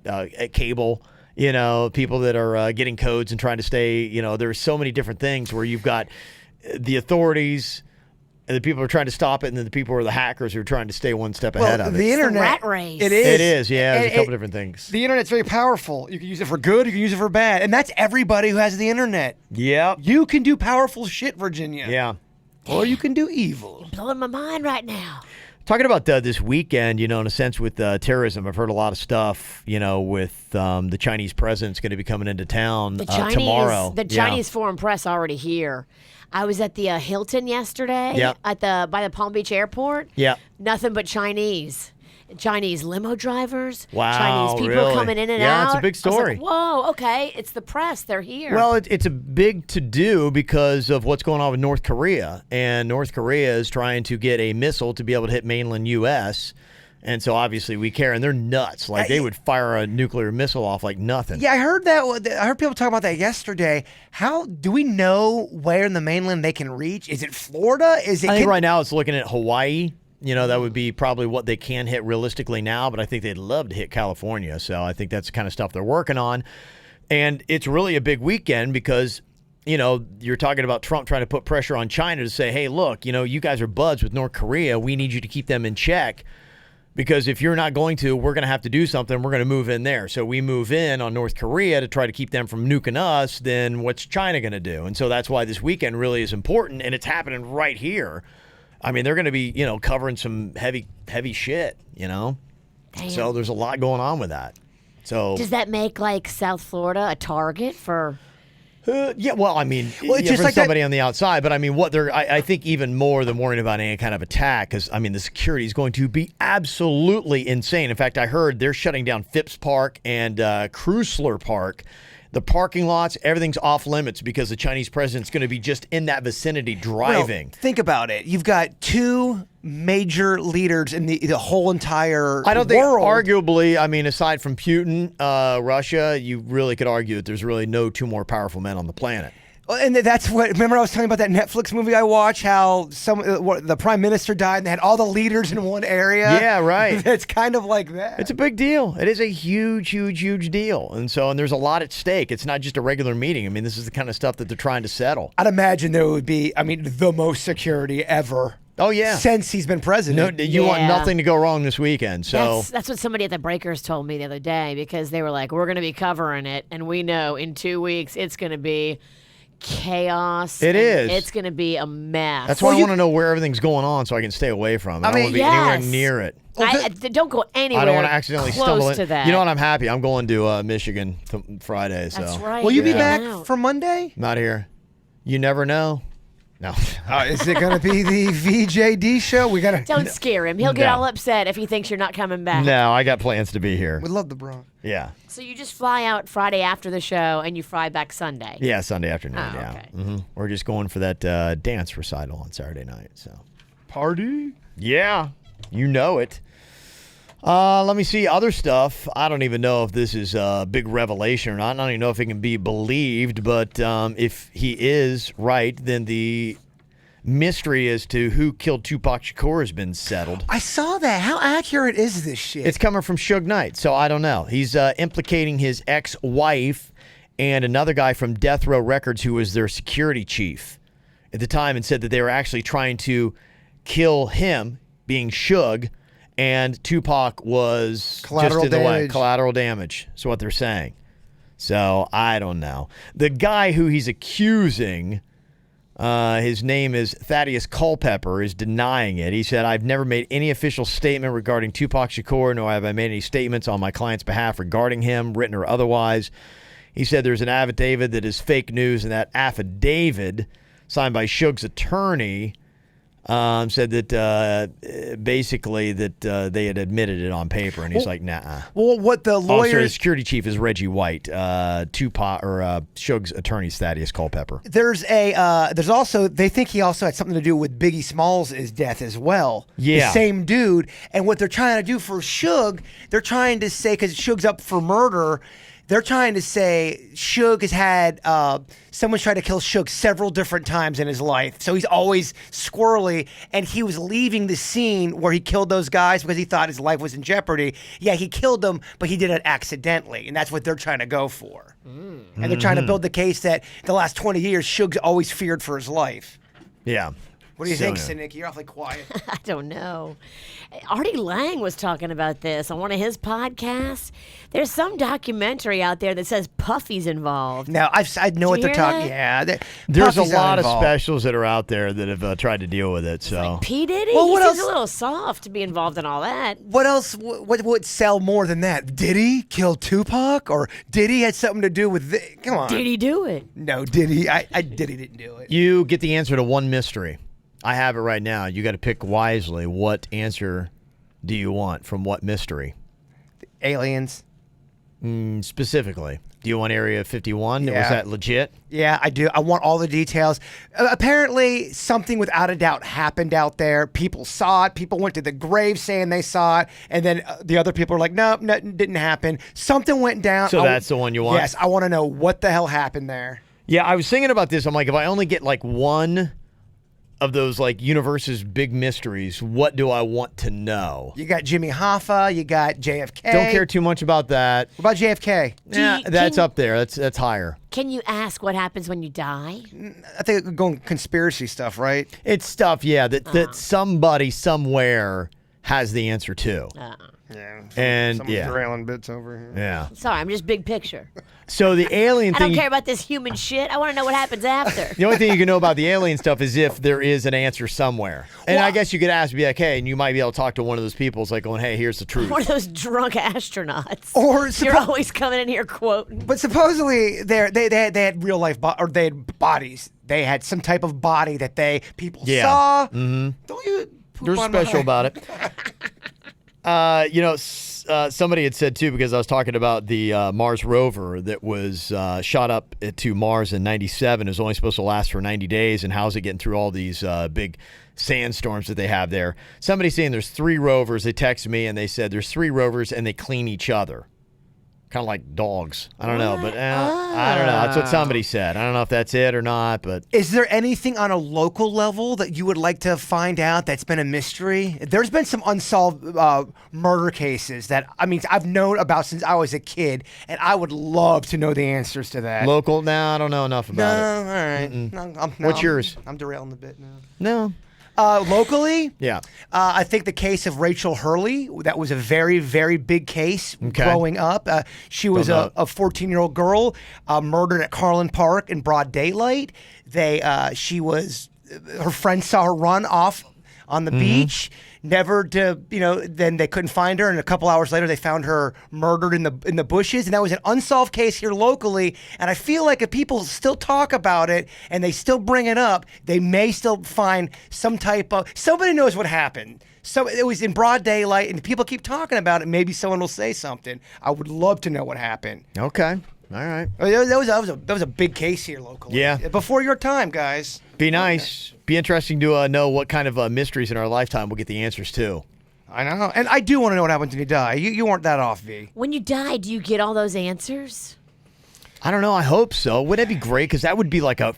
[SPEAKER 2] cable, people that are getting codes and trying to stay, there's so many different things where you've got the authorities and the people who are trying to stop it, and then the people who are the hackers who are trying to stay one step ahead of it.
[SPEAKER 4] The internet,
[SPEAKER 3] rat race.
[SPEAKER 4] It is.
[SPEAKER 2] It is, yeah. There's a couple different things.
[SPEAKER 4] The internet's very powerful. You can use it for good, you can use it for bad. And that's everybody who has the internet.
[SPEAKER 2] Yep.
[SPEAKER 4] You can do powerful shit, Virginia.
[SPEAKER 2] Yeah.
[SPEAKER 4] Or you can do evil.
[SPEAKER 3] You're blowing my mind right now.
[SPEAKER 2] Talking about this weekend, in a sense with terrorism, I've heard a lot of stuff, with the Chinese president's going to be coming into town tomorrow.
[SPEAKER 3] The Chinese foreign press already here. I was at the Hilton yesterday by the Palm Beach airport.
[SPEAKER 2] Yeah.
[SPEAKER 3] Nothing but Chinese limo drivers.
[SPEAKER 2] Wow,
[SPEAKER 3] Chinese people
[SPEAKER 2] really?
[SPEAKER 3] coming in and
[SPEAKER 2] Yeah,
[SPEAKER 3] out.
[SPEAKER 2] it's a big story.
[SPEAKER 3] I was like, whoa, okay, it's the press. They're here.
[SPEAKER 2] Well, it's a big to-do because of what's going on with North Korea. And North Korea is trying to get a missile to be able to hit mainland U.S., and so obviously we care, and they're nuts. Like they would fire a nuclear missile off like nothing.
[SPEAKER 4] Yeah, I heard that. I heard people talk about that yesterday. How do we know where in the mainland they can reach? Is it Florida? I
[SPEAKER 2] think right now it's looking at Hawaii. That would be probably what they can hit realistically now, but I think they'd love to hit California. So I think that's the kind of stuff they're working on. And it's really a big weekend because, you're talking about Trump trying to put pressure on China to say, hey, look, you guys are buds with North Korea. We need you to keep them in check. Because if you're not going to, we're going to have to do something. We're going to move in there. So we move in on North Korea to try to keep them from nuking us. Then what's China going to do? And so that's why this weekend really is important. And it's happening right here. I mean, they're going to be, covering some heavy shit,
[SPEAKER 3] Damn.
[SPEAKER 2] So there's a lot going on with that. So
[SPEAKER 3] does that make like South Florida a target for?
[SPEAKER 2] Yeah, well, I mean,
[SPEAKER 4] it's just
[SPEAKER 2] for
[SPEAKER 4] like
[SPEAKER 2] somebody on the outside, but I mean, I think even more than worrying about any kind of attack, because I mean, the security is going to be absolutely insane. In fact, I heard they're shutting down Phipps Park and Chrysler Park. The parking lots, everything's off limits because the Chinese president's going to be just in that vicinity driving.
[SPEAKER 4] Well, think about it. You've got two major leaders in the whole entire
[SPEAKER 2] I don't think,
[SPEAKER 4] world.
[SPEAKER 2] arguably, I mean, aside from Putin, Russia, you really could argue that there's really no two more powerful men on the planet.
[SPEAKER 4] And that's what. Remember, I was telling you about that Netflix movie I watched. How the prime minister died, and they had all the leaders in one area.
[SPEAKER 2] Yeah, right.
[SPEAKER 4] It's kind of like that.
[SPEAKER 2] It's a big deal. It is a huge, huge, huge deal. And there's a lot at stake. It's not just a regular meeting. I mean, this is the kind of stuff that they're trying to settle.
[SPEAKER 4] I'd imagine there would be, the most security ever.
[SPEAKER 2] Oh, yeah.
[SPEAKER 4] Since he's been president.
[SPEAKER 2] No, you want nothing to go wrong this weekend. So
[SPEAKER 3] that's what somebody at the Breakers told me the other day, because they were like, we're going to be covering it, and we know in 2 weeks it's going to be chaos.
[SPEAKER 2] It is.
[SPEAKER 3] It's going to be a mess.
[SPEAKER 2] That's why I want to know where everything's going on so I can stay away from it. I don't want to be anywhere near it.
[SPEAKER 3] Don't go anywhere.
[SPEAKER 2] I don't want to accidentally stumble
[SPEAKER 3] close
[SPEAKER 2] in.
[SPEAKER 3] to that.
[SPEAKER 2] You know what? I'm happy. I'm going to Michigan Friday. So.
[SPEAKER 3] That's right.
[SPEAKER 4] Will you be back for Monday?
[SPEAKER 2] Not here. You never know. No.
[SPEAKER 4] Is it going to be the VJD show? We gotta.
[SPEAKER 3] Don't scare him. He'll get all upset if he thinks you're not coming back.
[SPEAKER 2] No, I got plans to be here.
[SPEAKER 4] We love the Bronx.
[SPEAKER 2] Yeah.
[SPEAKER 3] So you just fly out Friday after the show and you fly back Sunday.
[SPEAKER 2] Yeah, Sunday afternoon.
[SPEAKER 3] Oh,
[SPEAKER 2] yeah.
[SPEAKER 3] okay.
[SPEAKER 2] Mm-hmm. We're just going for that dance recital on Saturday night. So.
[SPEAKER 4] Party?
[SPEAKER 2] Yeah, you know it. Let me see other stuff. I don't even know if this is a big revelation or not. I don't even know if it can be believed, but if he is right, then the mystery as to who killed Tupac Shakur has been settled.
[SPEAKER 4] I saw that. How accurate is this shit?
[SPEAKER 2] It's coming from Suge Knight, so I don't know. He's implicating his ex-wife and another guy from Death Row Records who was their security chief at the time, and said that they were actually trying to kill him, being Suge, and Tupac was
[SPEAKER 4] collateral
[SPEAKER 2] just in the way.
[SPEAKER 4] damage.
[SPEAKER 2] Collateral damage is what they're saying. So I don't know. The guy who he's accusing, his name is Thaddeus Culpepper, is denying it. He said, I've never made any official statement regarding Tupac Shakur, nor have I made any statements on my client's behalf regarding him, written or otherwise. He said there's an affidavit that is fake news, and that affidavit, signed by Suge's attorney, said that basically that they had admitted it on paper, and he's like, nah.
[SPEAKER 4] Well, what the lawyer,
[SPEAKER 2] the security chief is Reggie White. Tupac or Suge's attorney is Thaddeus Culpepper.
[SPEAKER 4] there's also, they think he also had something to do with Biggie Smalls' death as well.
[SPEAKER 2] Yeah.
[SPEAKER 4] The same dude. And what they're trying to do for Suge, they're trying to say, because Suge's up for murder, they're trying to say Suge has had someone try to kill Suge several different times in his life. So he's always squirrely, and he was leaving the scene where he killed those guys because he thought his life was in jeopardy. Yeah, he killed them, but he did it accidentally, and that's what they're trying to go for. And they're trying to build the case that the last 20 years, Suge's always feared for his life.
[SPEAKER 2] Yeah.
[SPEAKER 4] What do you
[SPEAKER 2] So,
[SPEAKER 4] think,
[SPEAKER 2] yeah.
[SPEAKER 4] Cynic? You're awfully quiet.
[SPEAKER 3] I don't know. Artie Lang was talking about this on one of his podcasts. There's some documentary out there that says Puffy's involved.
[SPEAKER 4] Now, I know what
[SPEAKER 3] you
[SPEAKER 4] they're
[SPEAKER 3] hear
[SPEAKER 4] talking.
[SPEAKER 3] that?
[SPEAKER 4] Yeah,
[SPEAKER 2] There's a
[SPEAKER 4] Puffy's not
[SPEAKER 2] lot of
[SPEAKER 4] involved.
[SPEAKER 2] specials that are out there that have tried to deal with it. So
[SPEAKER 3] P. Diddy?
[SPEAKER 4] Well,
[SPEAKER 3] He
[SPEAKER 4] what
[SPEAKER 3] seems
[SPEAKER 4] else-
[SPEAKER 3] a little soft to be involved in all that.
[SPEAKER 4] What else? What would sell more than that? Did he kill Tupac, or did he had something to do with? Come on.
[SPEAKER 3] Did he do it?
[SPEAKER 4] No, did he? I Diddy didn't do it.
[SPEAKER 2] you get the answer to one mystery. I have it right now. You got to pick wisely. What answer do you want from what mystery?
[SPEAKER 4] Aliens.
[SPEAKER 2] Specifically, do you want Area 51? Was
[SPEAKER 4] Yeah.
[SPEAKER 2] that legit?
[SPEAKER 4] Yeah, I do. I want all the details. Apparently, something without a doubt happened out there. People saw it. People went to the grave saying they saw it, and then the other people are like, "Nope, nothing didn't happen. Something went down."
[SPEAKER 2] So that's the one you want?
[SPEAKER 4] Yes, I want to know what the hell happened there.
[SPEAKER 2] Yeah, I was thinking about this. I'm like, if I only get like one of those like universe's big mysteries, what do I want to know?
[SPEAKER 4] You got Jimmy Hoffa. You got JFK.
[SPEAKER 2] Don't care too much about that.
[SPEAKER 4] What about JFK?
[SPEAKER 2] Yeah, that's
[SPEAKER 3] can-
[SPEAKER 2] up there. That's higher.
[SPEAKER 3] Can you ask what happens when you die?
[SPEAKER 4] I think we're going conspiracy stuff, right?
[SPEAKER 2] It's stuff, yeah, that somebody somewhere has the answer to.
[SPEAKER 4] Yeah.
[SPEAKER 2] And,
[SPEAKER 4] some
[SPEAKER 2] yeah.
[SPEAKER 4] derailing bits over here.
[SPEAKER 2] Yeah.
[SPEAKER 3] Sorry, I'm just big picture.
[SPEAKER 2] So the alien
[SPEAKER 3] I
[SPEAKER 2] thing.
[SPEAKER 3] don't care about this human shit. I want to know what happens after.
[SPEAKER 2] The only thing you can know about the alien stuff is if there is an answer somewhere. And I guess you could ask, be like, hey, and you might be able to talk to one of those people. It's like going, hey, here's the truth.
[SPEAKER 3] One of those drunk astronauts.
[SPEAKER 4] Or
[SPEAKER 3] You're always coming in here quoting.
[SPEAKER 4] But supposedly they had real life or they had bodies. They had some type of body that people
[SPEAKER 2] Yeah.
[SPEAKER 4] saw. Mm-hmm. Don't you? Poop
[SPEAKER 2] They're
[SPEAKER 4] on my
[SPEAKER 2] special
[SPEAKER 4] head.
[SPEAKER 2] about it. Somebody had said, too, because I was talking about the Mars rover that was shot up to Mars in 97. It was only supposed to last for 90 days, and how's it getting through all these big sandstorms that they have there? Somebody's saying there's 3 rovers. They texted me, and they said there's 3 rovers, and they clean each other. Kind of like dogs. I don't know, but I don't know. That's what somebody said. I don't know if that's it or not, but...
[SPEAKER 4] Is there anything on a local level that you would like to find out that's been a mystery? There's been some unsolved murder cases that, I've known about since I was a kid, and I would love to know the answers to that.
[SPEAKER 2] Local? No, I don't know enough about it.
[SPEAKER 4] All right. No,
[SPEAKER 2] What's yours?
[SPEAKER 4] I'm derailing a bit now.
[SPEAKER 2] No.
[SPEAKER 4] Locally?
[SPEAKER 2] Yeah.
[SPEAKER 4] I think the case of Rachel Hurley, that was a very, very big case growing up. She was a 14-year-old girl murdered at Carlin Park in broad daylight. Her friends saw her run off on the beach. Never to, then they couldn't find her, and a couple hours later they found her murdered in the bushes, and that was an unsolved case here locally. And I feel like if people still talk about it and they still bring it up, they may still find some type of somebody knows what happened. So it was in broad daylight, and people keep talking about it. Maybe someone will say something. I would love to know what happened.
[SPEAKER 2] Okay. All right.
[SPEAKER 4] That was a big case here locally.
[SPEAKER 2] Yeah.
[SPEAKER 4] Before your time, guys.
[SPEAKER 2] Be nice. Be interesting to know what kind of mysteries in our lifetime we'll get the answers to.
[SPEAKER 4] I know. And I do want to know what happens when you die. You weren't that off, V.
[SPEAKER 3] When you die, do you get all those answers?
[SPEAKER 2] I don't know. I hope so. Wouldn't it be great? Because that would be like a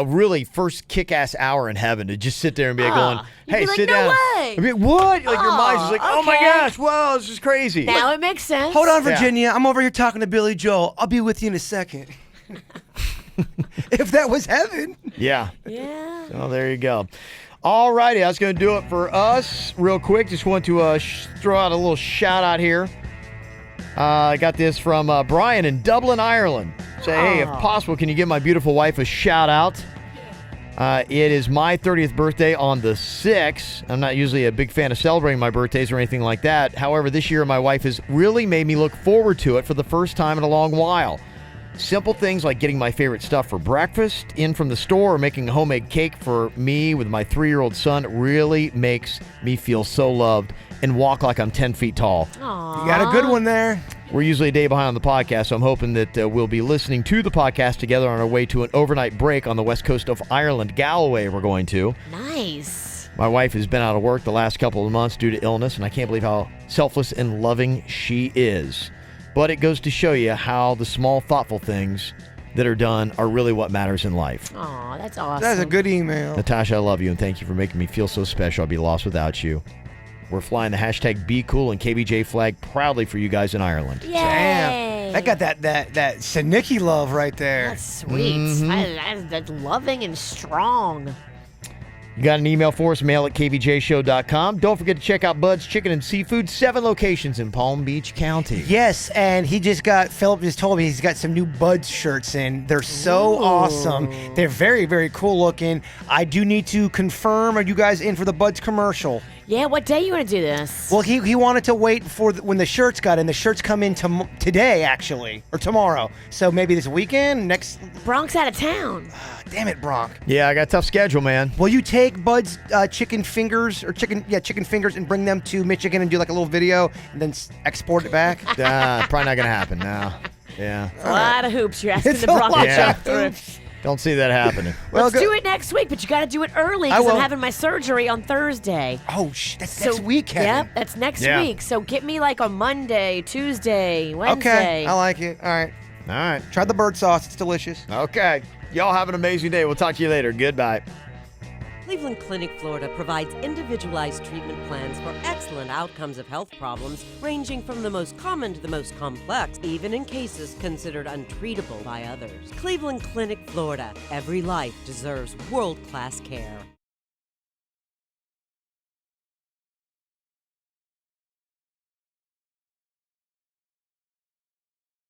[SPEAKER 2] really first kick-ass hour in heaven to just sit there and be going, hey,
[SPEAKER 3] be like,
[SPEAKER 2] sit
[SPEAKER 3] no
[SPEAKER 2] down.
[SPEAKER 3] way.
[SPEAKER 2] I'd be like, what? Like your mind's just like, oh my
[SPEAKER 3] okay.
[SPEAKER 2] gosh, wow, this is crazy.
[SPEAKER 3] Now it makes sense.
[SPEAKER 4] Hold on, Virginia. I'm over here talking to Billy Joel. I'll be with you in a second. If that was heaven.
[SPEAKER 2] Yeah.
[SPEAKER 3] Yeah.
[SPEAKER 2] So there you go. All righty, that's going to do it for us. Real quick, just want to throw out a little shout out here. I got this from Brian in Dublin, Ireland. Say, hey, if possible, can you give my beautiful wife a shout out? It is my 30th birthday on the 6th. I'm not usually a big fan of celebrating my birthdays or anything like that. However, this year my wife has really made me look forward to it for the first time in a long while. Simple things like getting my favorite stuff for breakfast in from the store or making a homemade cake for me with my 3-year-old son really makes me feel so loved and walk like I'm 10 feet tall.
[SPEAKER 3] Aww.
[SPEAKER 4] You got a good one there.
[SPEAKER 2] We're usually a day behind on the podcast, so I'm hoping that we'll be listening to the podcast together on our way to an overnight break on the west coast of Ireland. Galway, we're going to.
[SPEAKER 3] Nice.
[SPEAKER 2] My wife has been out of work the last couple of months due to illness, and I can't believe how selfless and loving she is. But it goes to show you how the small, thoughtful things that are done are really what matters in life.
[SPEAKER 3] Aw, that's awesome.
[SPEAKER 4] That's a good email.
[SPEAKER 2] Natasha, I love you, and thank you for making me feel so special. I'd be lost without you. We're flying the hashtag BeCool and KVJ flag proudly for you guys in Ireland.
[SPEAKER 3] Yay.
[SPEAKER 4] Damn. That got that Sanicki love right there.
[SPEAKER 3] That's sweet. That's loving and strong.
[SPEAKER 2] You got an email for us, mail at kvjshow.com. Don't forget to check out Bud's Chicken and Seafood, 7 locations in Palm Beach County.
[SPEAKER 4] Yes, and Philip just told me he's got some new Buds shirts in. They're so awesome. They're very, very cool looking. I do need to confirm, are you guys in for the Buds commercial?
[SPEAKER 3] Yeah, what day you want to do this?
[SPEAKER 4] Well, he wanted to wait for when the shirts got in. The shirts come in today, actually, or tomorrow. So maybe this weekend, next...
[SPEAKER 3] Bronk's out of town.
[SPEAKER 4] Damn it, Bronk.
[SPEAKER 2] Yeah, I got a tough schedule, man.
[SPEAKER 4] Will you take Bud's chicken fingers and bring them to Michigan and do like a little video and then export it back?
[SPEAKER 2] Probably not going to happen now. Yeah.
[SPEAKER 3] A lot of hoops you're asking
[SPEAKER 4] It's
[SPEAKER 3] the
[SPEAKER 4] a
[SPEAKER 3] Bronx
[SPEAKER 4] lot
[SPEAKER 3] to
[SPEAKER 2] of
[SPEAKER 3] jump through.
[SPEAKER 4] hoops.
[SPEAKER 2] Don't see that happening.
[SPEAKER 4] Well,
[SPEAKER 3] Let's do it next week, but you got to do it early because I'm having my surgery on Thursday.
[SPEAKER 4] Oh, that's next week, Kevin.
[SPEAKER 3] Yep, that's next week. So get me like on Monday, Tuesday, Wednesday.
[SPEAKER 4] Okay, I like it. All right.
[SPEAKER 2] All right.
[SPEAKER 4] Try the bird sauce. It's delicious.
[SPEAKER 2] Okay. Y'all have an amazing day. We'll talk to you later. Goodbye.
[SPEAKER 1] Cleveland Clinic, Florida provides individualized treatment plans for excellent outcomes of health problems ranging from the most common to the most complex, even in cases considered untreatable by others. Cleveland Clinic, Florida. Every life deserves world-class care.